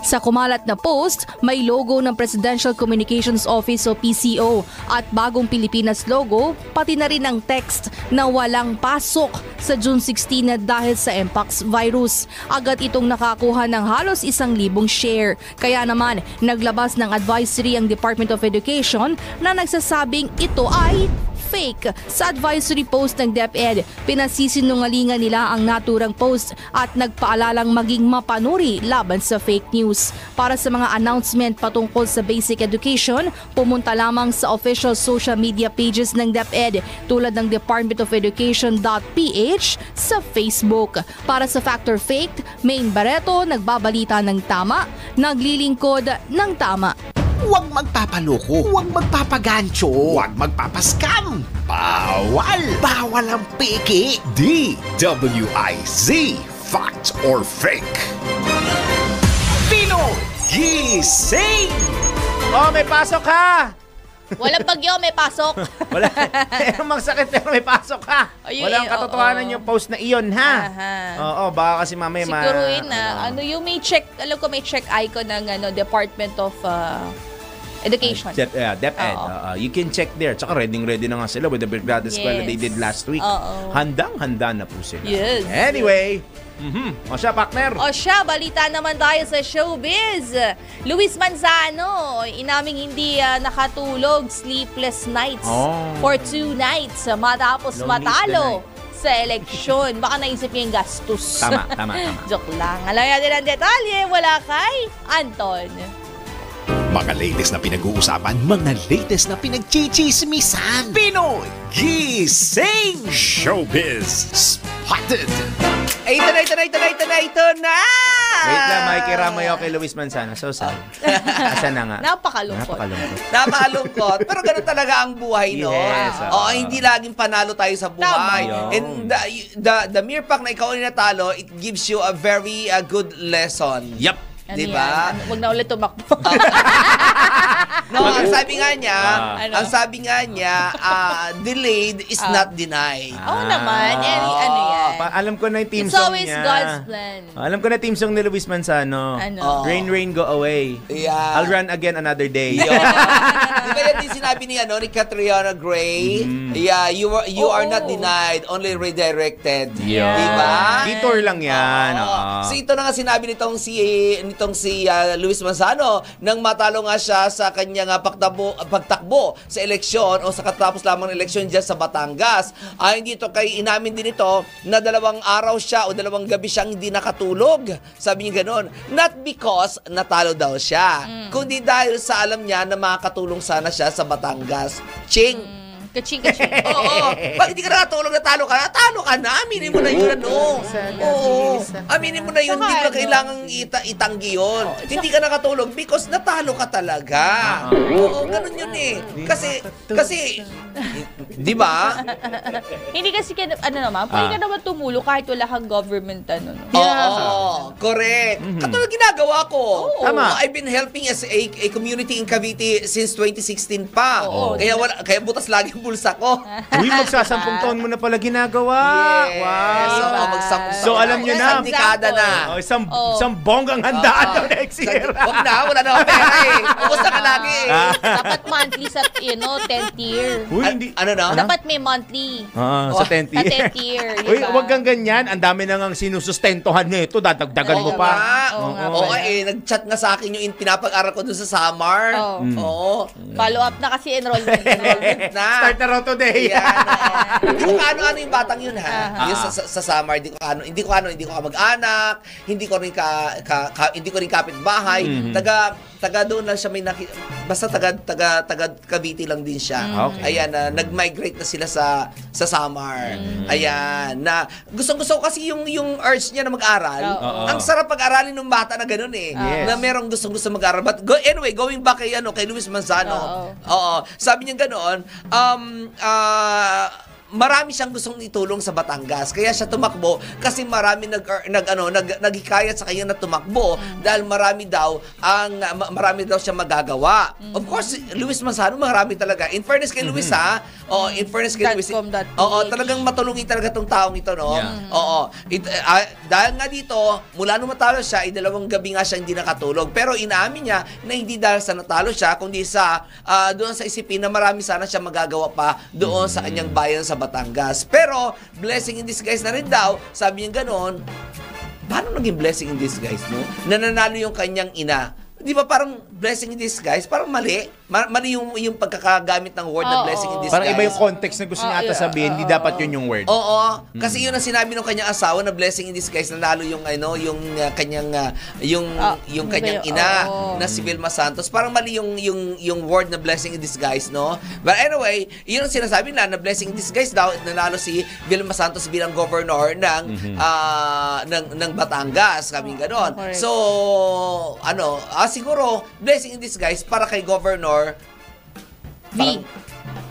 Sa kumalat na post, may logo ng Presidential Communications Office o PCO at bagong Pilipinas logo, pati na rin ang text na walang pasok sa June 16 na dahil sa Mpox virus. Agad itong nakakuha ng halos 1,000 share. Kaya naman, naglabas ng advisory ang Department of Education na nagsasabing ito ay fake. Sa advisory post ng DepEd, pinasisinungalingan nila ang naturang post at nagpaalalang maging mapanuri laban sa fake news. Para sa mga announcement patungkol sa basic education, pumunta lamang sa official social media pages ng DepEd tulad ng Department of Education.ph sa Facebook. Para sa Fact or Fake, Maine Barreto nagbabalita ng tama, naglilingkod ng tama. Huwag magpapaloko, huwag magpapagancho, huwag magpapaskam. Bawal! Bawal ang peke. DWIZ, Fact or Fake. Pinoy Gising! May pasok ka! Walang bagyo, may pasok. Wala. Merong magsakit pero may pasok ha. Walang katotohanan yung post na iyon ha. Oo, baka kasi mamaya siguruin na, yung may check, alam ko may check icon ng Department of Education. DepEd. You can check there. Tsaka ready na nga sila with the Brigada Eskwela they did last week. Handang-handa na po sila. Yes. Anyway, o siya, partner. O siya, balita naman tayo sa showbiz. Luis Manzano, inaming hindi nakatulog, sleepless nights for 2 nights matapos matalo sa eleksyon. Baka naisip niya yung gastos. Tama. Joke lang. Alam natin ang detalye, wala kay Anton. Mga latest na pinag-uusapan, mga latest na pinagchichismisan. Pinoy Gising! Showbiz Spotted! Ito na! Wait lang, makikirama yung kay Luis Manzano. So sad. Asa na nga? Napakalungkot. Pero ganun talaga ang buhay, no? Yes, hindi laging panalo tayo sa buhay. And the mere fact na ikaw ay natalo, it gives you a very good lesson. Yep. Diba? Huwag na ulit tumakbo. Ang sabi nga niya, delayed is not denied. Oo naman. Ano yan? Alam ko na yung team It's song always niya. God's plan. Alam ko na team song ni Luis Manzano. Rain, go away. Yeah. I'll run again another day. Di ba yan din sinabi ni Catriona Gray? Yeah, you are not denied, only redirected. Yeah. Diba? Detour lang yan. So ito na nga sinabi nitong si Luis Manzano nang matalo nga siya sa kanyang pagtakbo sa eleksyon o sa katapos lamang ng eleksyon dyan sa Batangas. Hindi ito inamin din ito na 2 araw siya o 2 gabi siyang hindi nakatulog. Sabi niya gano'n. Not because natalo daw siya, kundi dahil sa alam niya na makakatulong sana siya sa Batangas. Ching! Kaching. Oo. Pag hindi ka nakatulog, natalo ka na. Aminin mo na yun, ano. Oo. Aminin mo na yun. Hindi mo kailangang itanggi yun. Hindi ka nakatulog because natalo ka talaga. Oo, ganun yun eh. Kasi, di ba? Hindi kasi, ano naman, pwede ka naman tumulo kahit wala kang government, ano. Oo, correct. Katulad ginagawa ko. Tama. I've been helping as a community in Cavite since 2016 pa. Kaya butas lagi ang bulsa ko. Uy, magsasampung taon mo na pala ginagawa. Yes. Wow. So, alam nyo na. Isang dekada na. Isang bonggang handaan next year. Wag na, wala na ako pera eh. Ubus na ka lagi eh. Dapat monthly sa, 10th year. Uy, hindi. Ano na? Dapat may monthly. Sa 10th year. Sa 10th year. Uy, wag kang ganyan. Ang dami na ngang sinusustentohan nito. Dadagdagan mo pa. Oo, nag-chat nga sa akin yung pinapag-aral ko dun sa Samar. Oo. Follow up na kasi enrollment na. Start na raw today. Hindi ko ano yung batang yun ha. Yung sa Samar, hindi ko mag-anak, hindi ko rin kapitbahay. Taga doon lang siya basta taga Cavite lang din siya. Ayan, nag-migrate na sila sa Samar. Ayan, na gustong-gusto ko kasi yung urge niya na mag-aral. Ang sarap pag-aralin ng bata na ganoon eh. Na merong gustong-gusto mag-aral. But anyway, going back kay Luis Manzano. Sabi niya ganoon, marami siyang gustong itulong sa Batangas. Kaya siya tumakbo kasi marami naghikayat sa kanya na tumakbo dahil marami daw siya magagawa. Of course, Luis Manzano marami talaga. In fairness kay Luis talagang matulungin talaga tong taong ito, no? Dahil nga dito, mula nung matalo siya, 2 gabi nga siya hindi nakatulog. Pero inaamin niya na hindi dahil sa natalo siya, kundi sa doon sa isipin na marami sana siya magagawa pa doon sa kanyang bayan sa Batangas. Pero, blessing in disguise na rin daw. Sabi niya gano'n, paano naging blessing in disguise, no? Nananalo yung kanyang ina. Di ba parang blessing in disguise? Parang mali. Mali yung pagkakagamit ng word na blessing in disguise. Parang iba yung context na gusto niya ata sabihin. Hindi dapat yun yung word. Oo. Kasi yun ang sinabi ng kanyang asawa na blessing in disguise na lalo yung kanyang kanyang ina na si Vilma Santos. Parang mali yung word na blessing in disguise, no? But anyway, yun ang sinasabi na blessing in disguise daw nanalo si Vilma Santos bilang governor ng Batangas. Kami ganon. So, siguro, blessing in disguise para kay Governor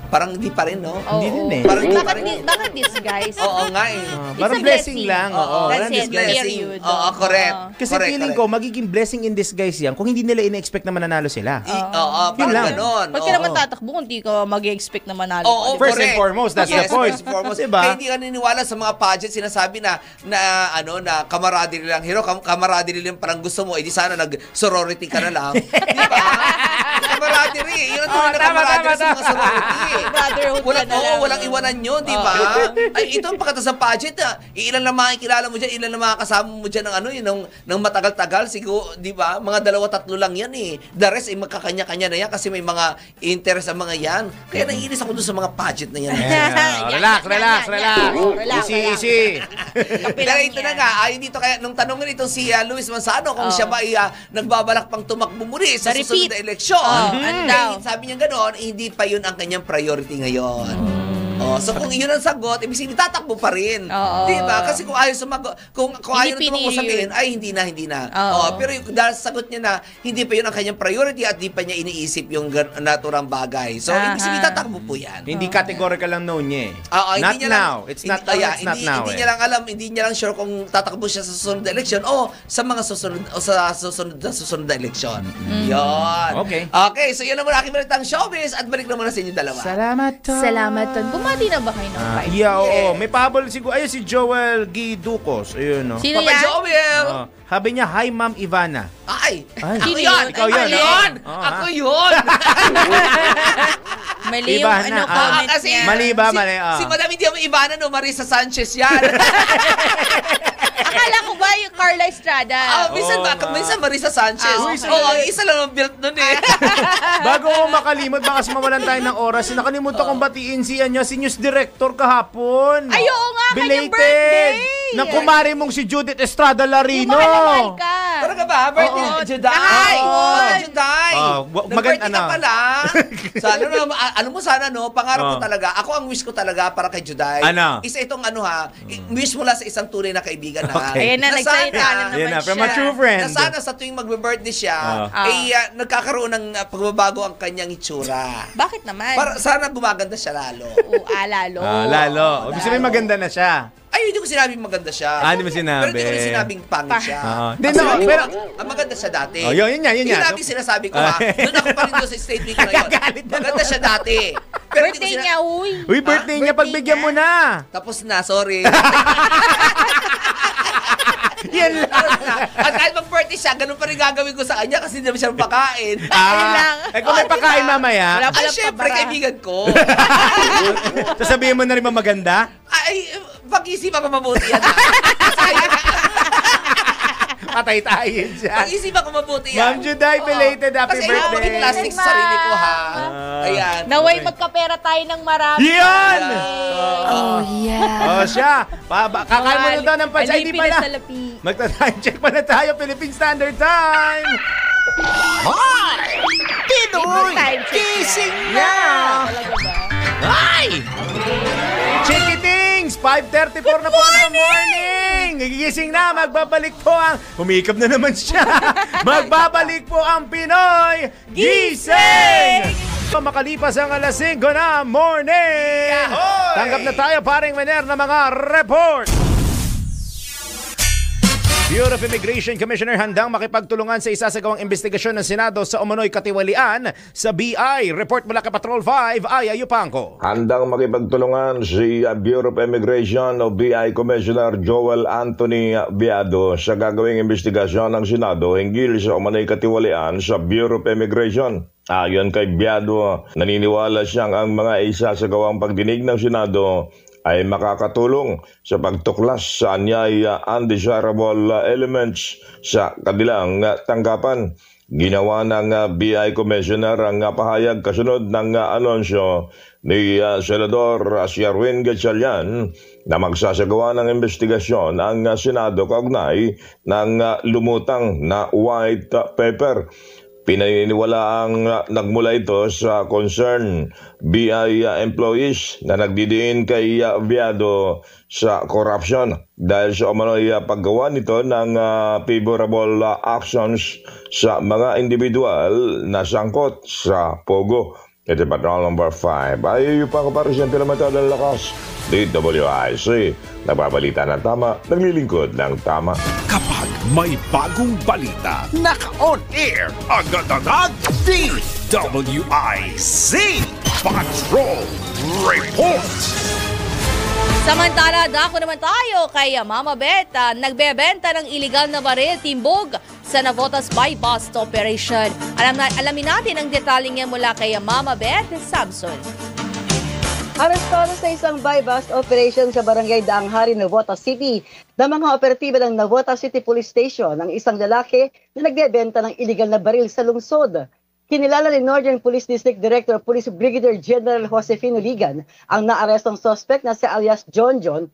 parang hindi pa rin, no? Hindi din eh. Parang hindi pa rin. Bakit disguise? Oo nga eh. Parang blessing lang. That's it, blessing. period. Oo, correct. Kasi feeling ko, magiging blessing in disguise yan kung hindi nila ina-expect na mananalo sila. Oo, parang ganon. Ba't ka naman tatakbo kung hindi ka mag-expect na manalo? Oo, first and foremost, that's the point. First and foremost. Diba? Kaya hindi ka naniniwala sa mga pageant, sinasabi na camaraderie lang. Hero, camaraderie lang parang gusto mo, di sana nag-sorority ka na lang. Di ba? Camaraderie. Yun ang tunay na camaraderie sa mga sorority. Walang iwanan yun, di ba? Ay, ito ang pagkata sa pageant, ilan lang makikilala mo dyan, ilan lang makakasama mo dyan ng matagal-tagal, siguro, di ba? Mga 2-3 lang yan eh. The rest, magkakanya-kanya na yan kasi may mga interest ang mga yan. Kaya naiinis ako doon sa mga pageant na yan. Relax. Easy. Pero ito na nga, ayon dito kaya, nung tanongin itong si Luis Manzano, kung siya ba ay nagbabalak pang tumakbo muli sa susunod na eleksyon. Sabi niya gano'n, hindi pa yun ang kanyang priority ngayon. So kung yun ang sagot, ibig sabihin tatakbo pa rin. Di ba? Kasi kung ayaw sumagot, kung ayaw na tumakbo sabihin, ay hindi na. Pero dahil sagot niya na hindi pa yun ang kanyang priority at di pa niya iniisip yung naturang bagay. So ibig sabihin tatakbo po yan. Hindi categorical lang no niya eh. Not now. It's not now. Hindi niya lang alam, hindi niya lang sure kung tatakbo siya sa susunod na eleksyon o sa mga susunod na eleksyon. Yun. Okay, so yun naman aking balitang showbiz at balik naman na sa inyo dalawa. Salamat. Bumati na ba kayo ng oo. May pahabol siguro. Ayun si Joel Guiducos. Ayun, no? Sino Papa yan? Joel! Sabi niya, hi Ma'am Ivana. Ay! Sino yun? Ikaw yun. Ako yun! Mali yung comment niya. Mali ba? Mali. Si Madam hindi mo Ivana, no? Marisa Sanchez yan. Akala ko ba yung Carla Estrada? Minsan Marisa Sanchez. Isa lang ang built nun eh. Bago ko makalimot, baka mawalan tayo ng oras, nakalimutan kong batiin si News Director kahapon. Ay, oo nga, kanyang birthday! ng kumare mong si Judith Estrada Larino. Yung mahal ka. Talaga ba? Birthday ni Juday. Juday. Nag-birthday ka pala. Sana alam mo sana pangarap ko talaga. Ako ang wish ko talaga para kay Juday. Isa itong wish mula sa isang tunay na kaibigan ha. Ayan na, nagsalita na naman siya. From a true friend. Na sana sa tuwing magbe-birthday siya, nagkakaroon ng pagbabago ang kanyang itsura. Bakit naman? Sana gumaganda siya lalo. Lalo. Lalo. Ibig sabihin maganda na siya. Ay, hindi ko sinabing maganda siya. Hindi mo sinabi. Pero hindi ko rin sinabing pangit siya. Pero maganda siya dati. Yun nga. Hindi namin sinasabi ko ha. Doon ako pa rin doon sa state week na yun. Maganda siya dati. Birthday niya, Uy, birthday niya, pagbigyan mo na. Tapos na, sorry. Yan lang. At kahit mag-birthday siya, ganun pa rin gagawin ko sa kanya kasi hindi naman siya pakain. Ayun lang. Kung may pakain mamaya. Siyempre, kaibigan ko. Sasabihin mo na rin maganda? Ay, pag-isipan ko mabuti yan. Patay tayo siya. Pag-isipan ko mabuti yan. Ma'am Juday, belated happy birthday. Kasi maging plastic sa sarili ko ha. Ayan. Naway magkapera tayo ng marami. Yan! Yeah. Siya. Kakain mo na daw ng pansya. Hindi pala. Magta-time check pa na tayo. Philippine Standard Time. Hoy! Pinoy! Gising na! Ay! Chikitings! 5:34 na po ng morning! Gigising na, magbabalik po ang... Humikap na naman siya! Magbabalik po ang Pinoy Gising! Makalipas ang alas 5 na morning! Yahoy! Tanggap na tayo paring Mener na mga report! Bureau of Immigration Commissioner handang makipagtulungan sa isasagawang investigasyon ng Senado sa umunoy katiwalian sa BI. Report mula kay Patrol 5, Aya Yupanco. Handang makipagtulungan si Bureau of Immigration o BI Commissioner Joel Anthony Biado sa gagawing investigasyon ng Senado hinggil sa umunoy katiwalian sa Bureau of Immigration. Ayon kay Biado, naniniwala siyang ang mga isasagawang pagdinig ng Senado ay makakatulong sa pagtuklas sa anyay undesirable elements sa kanilang tanggapan. Ginawa ng BI Commissioner ang pahayag kasunod ng anunsyo ni Senador Sherwin Gatchalian na magsasagawa ng investigasyon ang Senado kaugnay ng lumutang na white paper. Pinaniniwala ang nagmula ito sa concern BI employees na nagdidiin kay Biado sa corruption dahil sa umano'y paggawa nito ng favorable actions sa mga individual na sangkot sa Pogo. Ito Patrol number 5. Ay, pa ko para siyang pinamata ng lakas. DWIC. Nababalita ng tama, naglilingkod ng tama. Kapag may bagong balita, naka-on air, agad-agad, DWIC Patrol Report. Samantala, dako naman tayo kay Mama Bet. Nagbebenta ng iligal na baril timbog sa Navotas Buy-Bust Operation. Alamin natin ang detalye niya mula kay Mama Bet Samson. Arestado sa isang buy-bust operation sa Barangay Daanghari, Navotas City ng mga operatiba ng Navotas City Police Station ang isang lalaki na nagbebenta ng iligal na baril sa lungsod. Kinilala ni Northern Police District Director Police Brigadier General Josefino Ligan ang naarestong suspect na si alias John, 30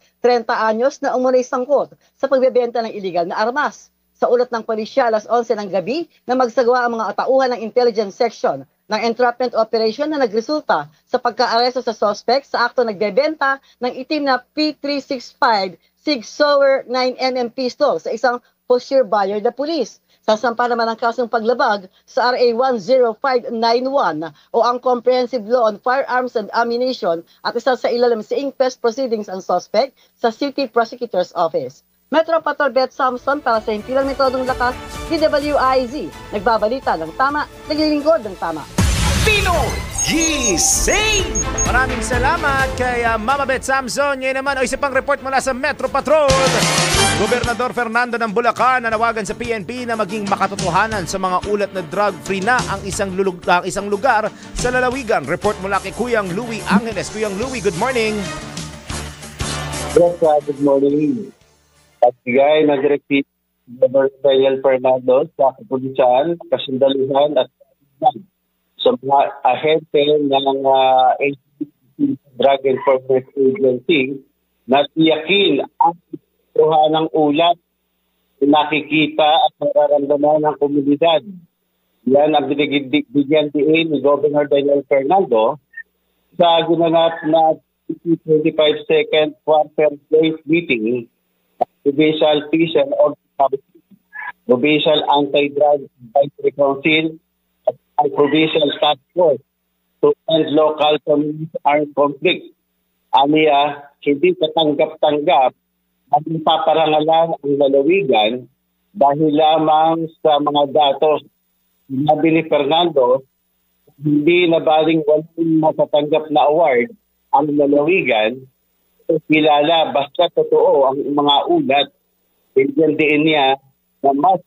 anyos na umunay sangkot sa pagbebenta ng iligal na armas. Sa ulat ng pulisya, alas 11 ng gabi na magsagawa ang mga tauhan ng Intelligence Section ng entrapment operation na nagresulta sa pagka-aresto sa suspect sa akto nagbebenta ng itim na P365 Sig Sauer 9mm pistol sa isang posture buyer na pulis. Sasampa naman ang kasong paglabag sa RA 10591 o ang Comprehensive Law on Firearms and Ammunition at isa sa ilalim sa inquest proceedings ang suspect sa City Prosecutor's Office. Metro Patrol Bet Samson para sa Himpilang Metodong Lakas, DWIZ. Nagbabalita ng tama, naglilingkod ng tama. Pinoy Gising! Maraming salamat kay Mama Bet Samson. Ngayon naman, isa pang report mula sa Metro Patrol. Gobernador Fernando ng Bulacan nanawagan sa PNP na maging makatotohanan sa mga ulat na drug-free na ang isang lugar sa lalawigan. Report mula kay Kuyang Louie Angeles. Kuyang Louie, good morning. Yes, good morning. Pagbigay ng Directive Governor Rael Fernando sa kapulisan, kasundaluhan at sa mga ahente ng Drug Enforcement Agency na tiyakin ang ng ulat, nakikita at nararamdaman ng komunidad. Yan ang bigyan din ni Governor Daniel Fernando sa ginanap na 25-second quarter-place meeting at Provincial Peace and Order, Provincial Anti-Drug Advisory Council at ang Provincial Task Force to end local community armed conflict. Aniya, hindi katanggap-tanggap ang paparangalan ang lalawigan dahil lamang sa mga datos. Sinabi ni Fernando, hindi na baling walang matatanggap na award ang lalawigan, kilala basta totoo ang mga ulat. Bigyan din niya na mas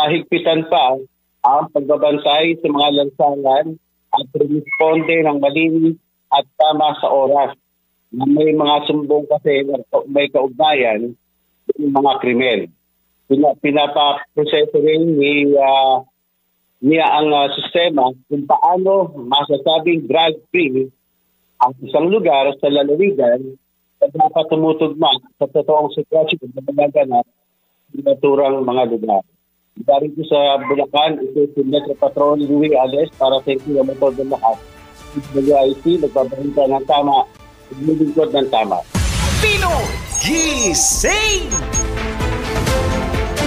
higpitan pa ang pagbabantay sa mga lansangan at responde ng malinis at tama sa oras. Na may mga sumbong kasi may kaugnayan ng mga krimen. Pinapaproseso rin niya ang sistema kung paano masasabing drug-free ang isang lugar sa lalawigan na dapat tumutugma sa totoong sitwasyon na magaganap sa naturang mga lugar. Dari ko sa Bulacan, ito si Metro Patrol Louie Ales para sa inyo ang motor ng lahat. WIC, nagbabalita ng tama, naglilingkod ng tama. Pinoy Gising!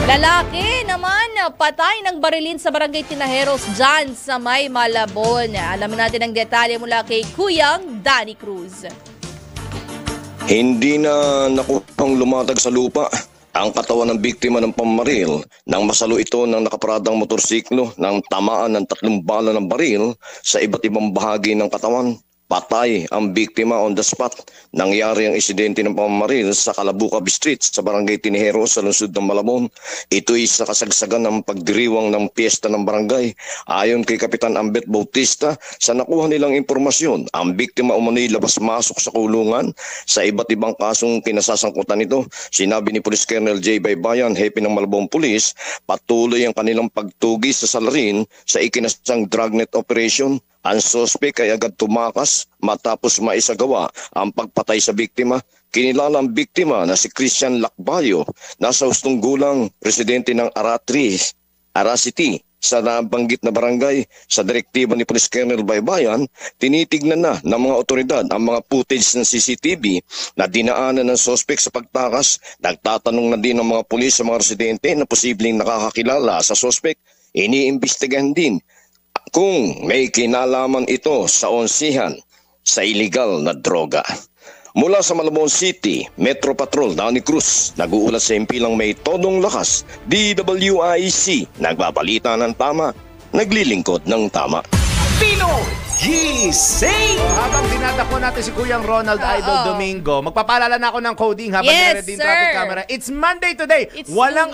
Lalaki naman patay ng barilin sa barangay Tinajeros dyan sa may Malabon. Alamin natin ang detalye mula kay Kuyang Danny Cruz. Hindi na nakupang lumatag sa lupa ang katawan ng biktima ng pamaril nang masalo ito ng nakaparadang motorsiklo nang tamaan ng 3 bala ng baril sa iba't ibang bahagi ng katawan. Patay ang biktima on the spot. Nangyari ang insidente ng pamamaril sa Calabucab Street sa barangay Tinajeros sa lungsod ng Malabon. Ito'y sa kasagsagan ng pagdiriwang ng piyesta ng barangay. Ayon kay Kapitan Ambet Bautista, sa nakuha nilang impormasyon, ang biktima umano'y labas-masok sa kulungan sa iba't ibang kasong kinasasangkutan nito. Sinabi ni Police Colonel J. Baybayan, hepe ng Malabon Police, patuloy ang kanilang pagtugis sa salarin sa ikinasang dragnet operation. Ang sospek ay agad tumakas matapos maisagawa ang pagpatay sa biktima. Kinilala ang biktima na si Christian Lacbayo, nasa hustong gulang, residente ng Aracity, sa nabanggit na barangay. Sa direktiba ni Police Colonel Baybayan, tinitignan na ng mga otoridad ang mga footage ng CCTV na dinaanan ng sospek sa pagtakas. Nagtatanong na din ng mga pulis sa mga residente na posibleng nakakakilala sa sospek. Iniimbestigahan din kung may kinalaman ito sa onsihan sa iligal na droga. Mula sa Malabon City, Metro Patrol Danny Cruz, nag-uulat sa impilang may todong lakas, DWIC, nagbabalita ng tama, naglilingkod ng tama. Pinoy Gising! Habang dinadako natin si Kuyang Ronald Idol Domingo, magpapaalala na ako ng coding habang din traffic camera. It's Monday today. Walang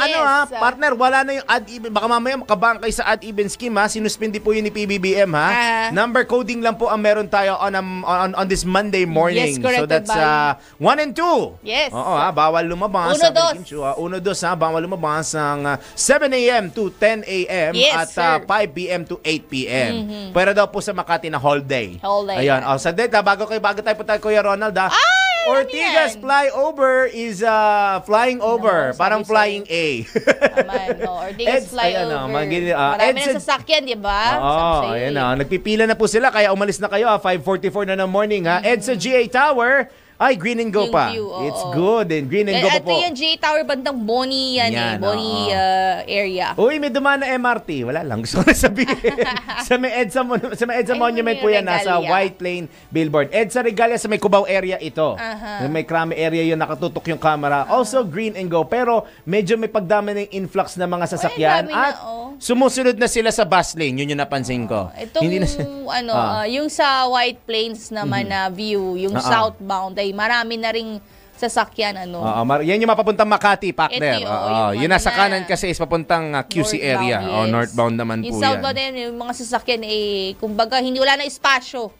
partner, wala na yung ad-even. Baka mamaya makabangkay sa ad-even scheme ha. Sinuspindi po yun ni PBBM ha. Number coding lang po ang meron tayo on this Monday morning. Yes, correct. So that's 1 and 2. Yes. Oo ha, bawal lumabas. 1, 2. 1, 2 ha, bawal lumabas ng 7 a.m. to 10 a.m. Yes, at 5 p.m. to 8 p.m. Pero daw po sa Makati na whole day. Whole day. Ayun. Sa data, bago tayo po tayo, Kuya Ronald, ha? Ortigas flyover is flying over. Parang flying A. Ortigas flyover. Marami na sasakyan, di ba? Oo, ayan na. Nagpipila na po sila, kaya umalis na kayo. 5:44 na ng morning, ha? EDSA GA Tower. Ay, Green and Go pa. It's good. And Green and Go pa po. Ito yung GA Tower bandang Boni Boni area. Uy, may dumaan na MRT. Wala lang. Gusto ko na sabihin. sa may EDSA Monument po yan. Nasa White Plain Billboard. EDSA Regalia sa may Cubao area ito. May Krame area yun. Nakatutok yung camera. Also Green and Go. Pero medyo may pagdami ng influx na mga sasakyan. At sumusunod na sila sa bus lane. Yun yung napansin ko. Itong yung sa White Plains naman na view, yung southbound ay marami na ring sasakyan yan yung mapapuntang Makati, partner. Yun nasa kanan kasi is papuntang QC area. Northbound naman po yan. Yung southbound yung mga sasakyan kumbaga wala na espasyo.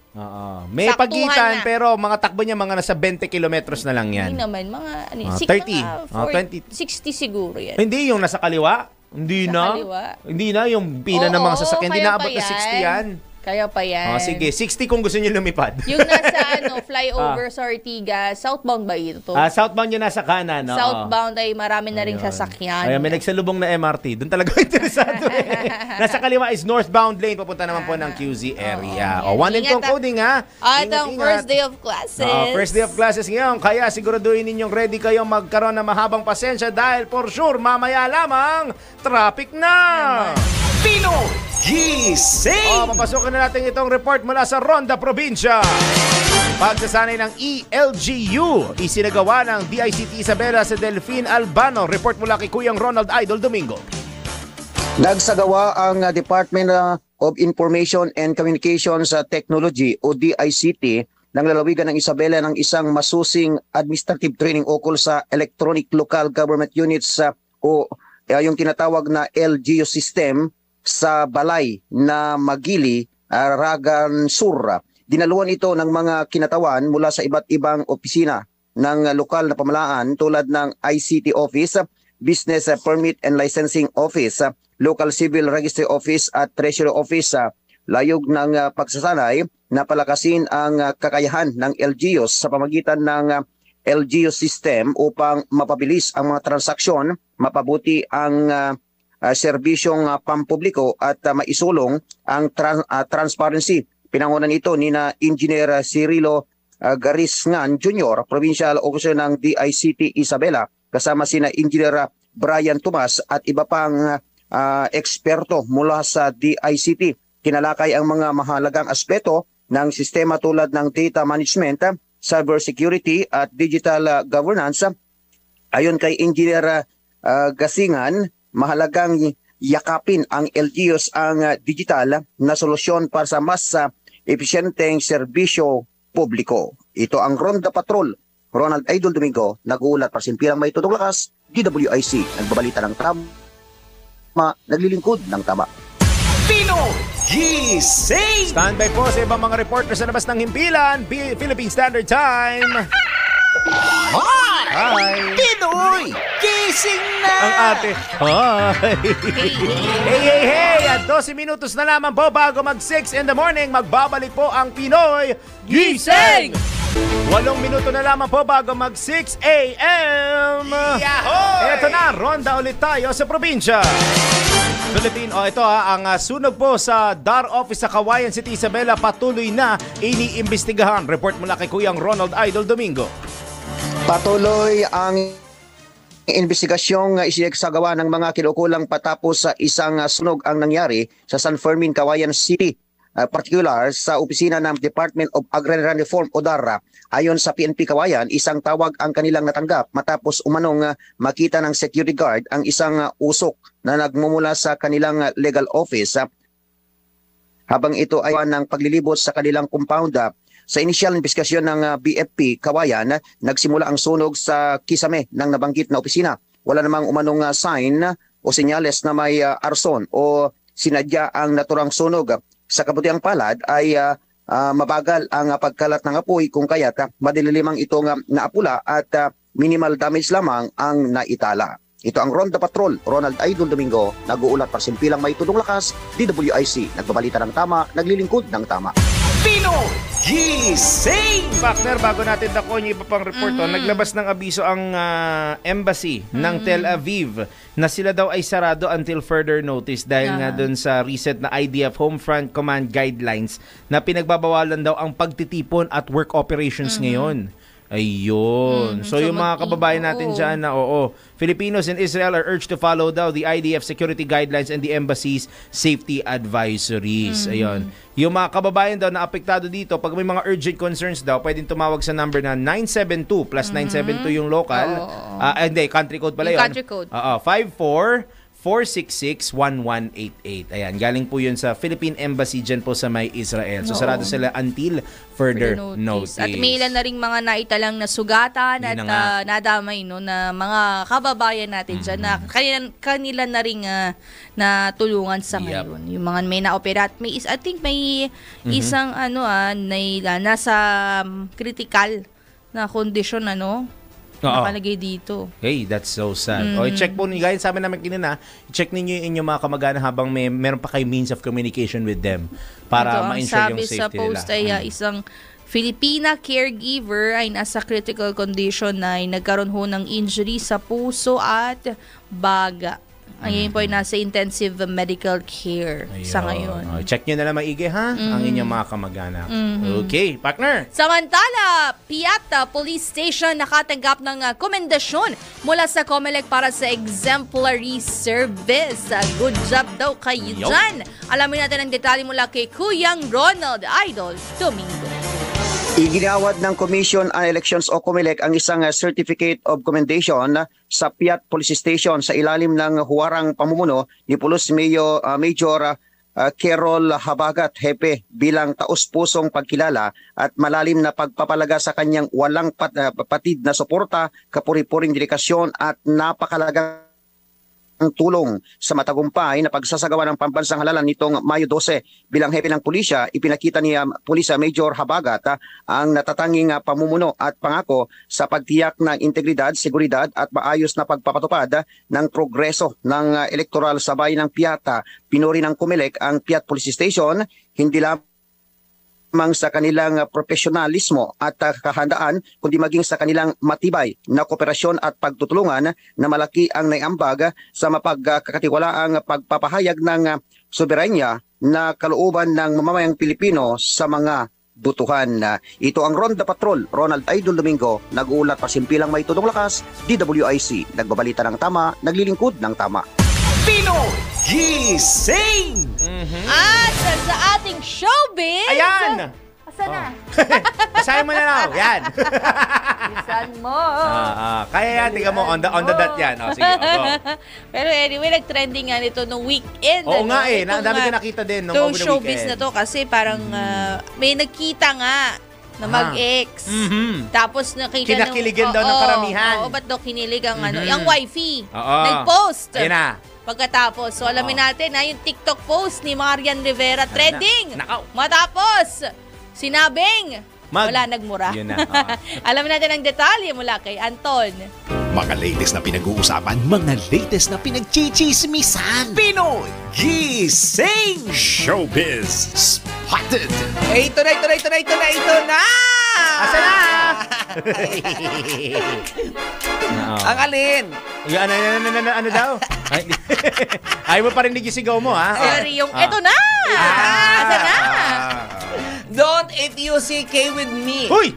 May pagitan pero mga takbo niya mga nasa 20 kilometros na lang yan. Hindi naman mga 30, 60 siguro yan. Hindi yung nasa kaliwa. Hindi na yung pila ng mga sasakyan. Hindi na abot na 60 yan. Kaya pa yan. Sige, 60 kung gusto niyo lumipad. Yung nasa flyover sa Ortigas, southbound ba ito? Southbound yung nasa kanan. Southbound ay marami na ring sasakyan. Ay, may nagsalubong na MRT. Doon talaga interesado Nasa kaliwa is northbound lane. Papunta naman po ng QZ area. One and two coding ha. At ang first day of classes. First day of classes ngayon. Kaya siguraduhin ninyong ready kayong magkaroon ng mahabang pasensya dahil for sure mamaya lamang traffic na. Pinoy Gising! Papasukin na natin itong report mula sa Ronda Provincia. Pagsasanay ng ELGU, isinagawa ng DICT Isabela sa Delfin Albano. Report mula kay Kuyang Ronald Idol Domingo. Nagsagawa ang Department of Information and Communications Technology o DICT ng lalawigan ng Isabela ng isang masusing administrative training ukol sa Electronic Local Government Units o yung tinatawag na LGU system sa balay na Magili, Ragan Sur. Dinaluhan ito ng mga kinatawan mula sa iba't ibang opisina ng lokal na pamahalaan tulad ng ICT Office, Business Permit and Licensing Office, Local Civil Registry Office at Treasury Office. Layog ng pagsasanay na palakasin ang kakayahan ng LGUs sa pamagitan ng LGU system upang mapabilis ang mga transaksyon, mapabuti ang serbisyong pampubliko at maisulong ang transparency. Pinangunan ito ni na Engineer Cirilo Garisngan Jr., Provincial Officer ng DICT Isabela, kasama sina Engineer Brian Tomas at iba pang eksperto mula sa DICT. Kinalakay ang mga mahalagang aspeto ng sistema tulad ng data management, cybersecurity at digital governance. Ayon kay Engineer Gasingan, mahalagang yakapin ang LGUs ang digital na solusyon para sa mas episyenteng serbisyo publiko. Ito ang Ronda Patrol. Ronald Idol Domingo, nag-uulat para simpilang may tutong lakas, DWIC, nagbabalita ng tama, naglilingkod ng tama. Pinoy Gising! Standby po sa ibang mga reporters sa labas ng himpilan, Philippine Standard Time. Hi! Pinoy Gising na! Ang ate, hi! Hey! At 12 minutos na lamang po bago mag-6 in the morning, magbabalik po ang Pinoy Gising! 8 minuto na lamang po bago mag-6 a.m. Yahoy! Ito na, ronda ulit tayo sa probinsya. Philippine, ito ang sunog po sa DAR office sa Kawayan City, Isabela, patuloy na iniimbestigahan. Report mula kay Kuyang Ronald Idol Domingo. Patuloy ang investigasyong isigsagawa ng mga kinukulang patapos sa isang sunog ang nangyari sa San Fermin, Kawayan City, particular sa opisina ng Department of Agrarian Reform o DARA. Ayon sa PNP Kawayan, isang tawag ang kanilang natanggap matapos umanong makita ng security guard ang isang usok na nagmumula sa kanilang legal office habang ito ay ng paglilibot sa kanilang compound. Sa inisyal investigasyon ng BFP Kawayan, nagsimula ang sunog sa kisame ng nabanggit na opisina. Wala namang umanong sign o senyales na may arson o sinadya ang naturang sunog. Sa kabutiang palad ay mabagal ang pagkalat ng apoy kung kaya't madililimang itong naapula at minimal damage lamang ang naitala. Ito ang Ronda Patrol, Ronald Idol Domingo, nag-uulat para simpilang may tudong lakas, DWIC, nagbabalita ng tama, naglilingkod ng tama. Pinoy Gising! Partner, bago natin dako yung iba pang report, naglabas ng abiso ang embassy ng Tel Aviv na sila daw ay sarado until further notice dahil nga dun sa recent na IDF Homefront Command Guidelines na pinagbabawalan daw ang pagtitipon at work operations ngayon. Ayun. So yung mga kababayan natin dyan na Filipinos in Israel are urged to follow daw the IDF security guidelines and the embassy's safety advisories. Ayun. Yung mga kababayan daw na apektado dito, pag may mga urgent concerns daw, ppwedeng tumawag sa number na 972 plus 972 yung local. Hindi, country code pala yun. Country code. 54-466-1188. Ayan, galing po yun sa Philippine Embassy dyan po sa may Israel. So, sarado sila until further notice. At may ilan na rin mga naitalang nasugatan at nadamay na mga kababayan natin dyan na kanila na rin natulungan sa ngayon. Yung mga may na-opera at may I think may isang nasa critical na kondisyon nakalagay dito. Hey, that's so sad. O, i-check po niyo, guys, sabi namin kinina, i-check ninyo yung inyong mga kamag-anak habang meron pa kayo means of communication with them para ma-ensure yung safety nila. Sabi sa post ay isang Filipina caregiver ay nasa critical condition na ay nagkaroon ho ng injury sa puso at baga. Ayun po ay nasa intensive medical care sa ngayon. Check nyo na lang maigi ang inyong mga kamag-anak. Okay, partner. Samantala, Piata Police Station nakatanggap ng komendasyon mula sa COMELEC para sa exemplary service. Good job daw kayo dyan. Alamin natin ang detalye mula kay Kuyang Ronald Idol Domingo. Iginawad ng Commission on Elections o COMELEC ang isang Certificate of Commendation sa Piat Police Station sa ilalim ng huwarang pamumuno ni Police Major Carol Habagat Hepe bilang taos-pusong pagkilala at malalim na pagpapalaga sa kanyang walang patid na suporta, kapuri-puring dedikasyon at napakalagang ang tulong sa matagumpay na pagsasagawa ng pambansang halalan nitong Mayo 12. Bilang hepe ng pulisya, ipinakita ni Pulisya Major Habagat ang natatanging pamumuno at pangako sa pagtiyak ng integridad, seguridad at maayos na pagpapatupad ng progreso ng elektoral sa bayan ng Piat. Pinuri ng COMELEC ang Piat Police Station hindi lamang sa kanilang profesionalismo at kahandaan, kundi maging sa kanilang matibay na kooperasyon at pagtutulungan na malaki ang naiambag sa mapagkakatiwalaang pagpapahayag ng soberanya na kalooban ng mamamayang Pilipino sa mga butuhan. Ito ang Ronda Patrol, Ronald Idol Domingo, nag-uulat pasimpilang may tudong lakas, DWIC, nagbabalita ng tama, naglilingkod ng tama. Pinoy Gising! At sa ating showbiz... Ayan! Asa na? Basahin mo na lang. Yan. Isan mo. Kaya yan. Tingnan mo. On the dot yan. Sige, go. Pero anyway, nag-trending nga nito nung weekend. Oo nga eh. Ang dami ko nakita din nung over the weekend. Itong showbiz na to kasi parang may nagkita nga na mag-ex. Tapos nakita kinakiligan daw ng karamihan. Oo, ba't daw kinilig ang ang wifey? Nag-post. Ayun na. Pagkatapos, so alamin natin na yung TikTok post ni Marian Rivera trending. Matapos, sinabing, wala nagmura. Alamin natin ang detalye mula kay Anton. Mga latest na pinag-uusapan, mga latest na pinagchichismisan. Pinoy Gising Showbiz Spotted. Ito na! Asa na? Ang alin? Ano daw? Ayaw mo pa rin nagisigaw mo, ha? Sorry, yung ito na! Asa na? Don't if you CK with me. Uy!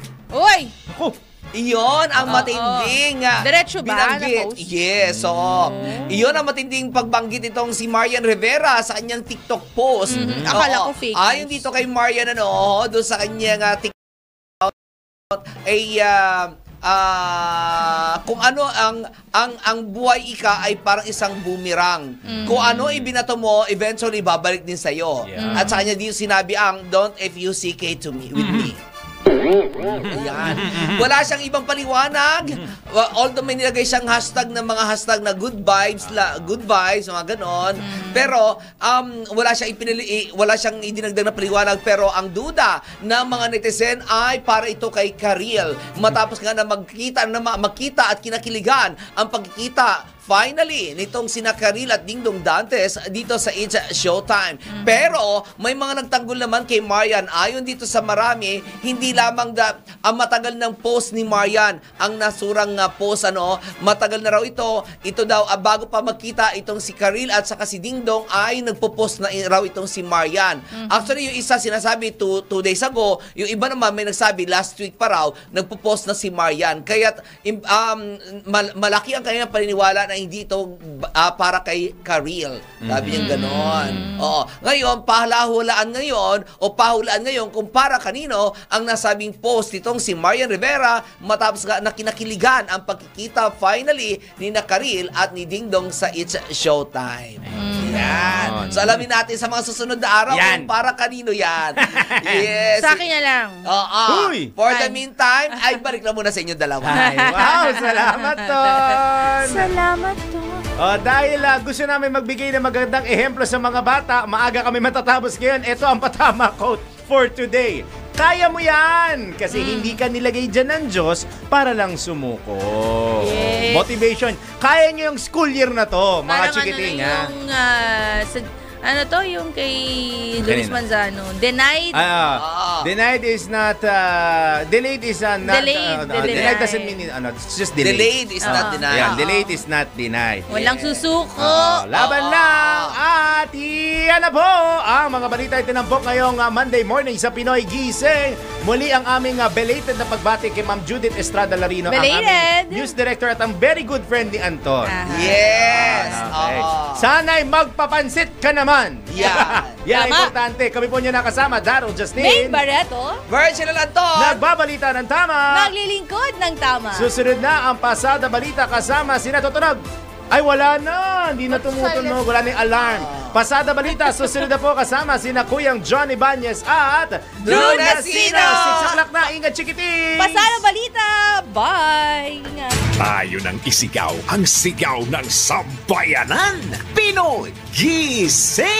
Ako! Iyon ang matinding diretso ba binanggit. Yes, oo. Iyon ang matinding pagbanggit itong si Marian Rivera sa kanyang TikTok post. Akala ko fake. Ayon dito kay Marian, doon sa kanyang TikTok ay kung ano ang buhay ika ay parang isang boomerang. Kung ano ibinato mo, eventually babalik din sa'yo. At sa kanya dito sinabi ang don't if you CK to me with me. Ayan. Wala siyang ibang paliwanag. Although may nilagay siyang hashtag na mga hashtag na good vibes, mga ganon. Pero wala siyang idinagdag na paliwanag. Pero ang duda ng mga netizen ay para ito kay Karil. Matapos nga na magkita at kinakiligan ang pagkikita finally nitong sina Karil at Dingdong Dantes dito sa It's Showtime. Pero may mga nagtanggol naman kay Marian. Ayon dito sa marami, hindi lamang ang matagal ng post ni Marian ang nasurang post, matagal na raw ito. Ito daw, bago pa magkita itong si Karil at saka si Dingdong ay nagpo-post na raw itong si Marian. Actually, yung isa sinasabi 2 days ago, yung iba naman may nagsabi last week pa raw nagpo-post na si Marian. Kaya malaki ang kanyang paniniwala na hindi ito para kay Karil. Sabi niya ganon. Oo. Ngayon, pahulaan ngayon kung para kanino ang nasabing post itong si Marian Rivera matapos na kinakiligan ang pagkikita finally ni Karil at ni Dingdong sa It's Showtime. Yan. So alamin natin sa mga susunod na araw kung para kanino yan. Yes. Sa akin na lang. For the meantime, ay balik na muna sa inyo dalawa. Wow, salamat, Ton. Salamat. Dahil gusto namin magbigay ng magandang ehemplo sa mga bata, maaga kami matatapos ngayon. Ito ang patama quote for today. Kaya mo yan! Kasi hindi ka nilagay dyan ng Diyos para lang sumuko. Yes. Motivation. Kaya nyo yung school year na to, mga Parang chikiting. Yung kay Luis Manzano. Denied. Denied is not, delayed is not, denied doesn't mean, it's just delayed. Delayed is not denied. Yeah, delayed is not denied. Walang susuko. Laban lang at yan na po ang mga balita itinampok ngayong Monday morning sa Pinoy Gising. Muli ang aming belated na pagbati kay Ma'am Judith Estrada Larino, ang aming news director at ang very good friend ni Anton. Yes! Okay. Sana'y magpapansit ka naman. Yan. Yan ang importante. Kami po niya nakasama, Daryl Justin. Maine Barreto. Virgil Anton. Nagbabalita ng tama. Naglilingkod ng tama. Susunod na ang Pasada Balita kasama sina Tutunog. Ay, wala na. Hindi na tumutunog. Wala na yung alarm. Pasada Balita, susunod na po kasama sina Kuyang John Ibanez at Drew Nasino. 6 o'clock na. Ingat, chikitis. Pasada Balita. Bye. Ingat. Tayo ng isigaw ang sigaw ng sambayanan. Pinoy Gising!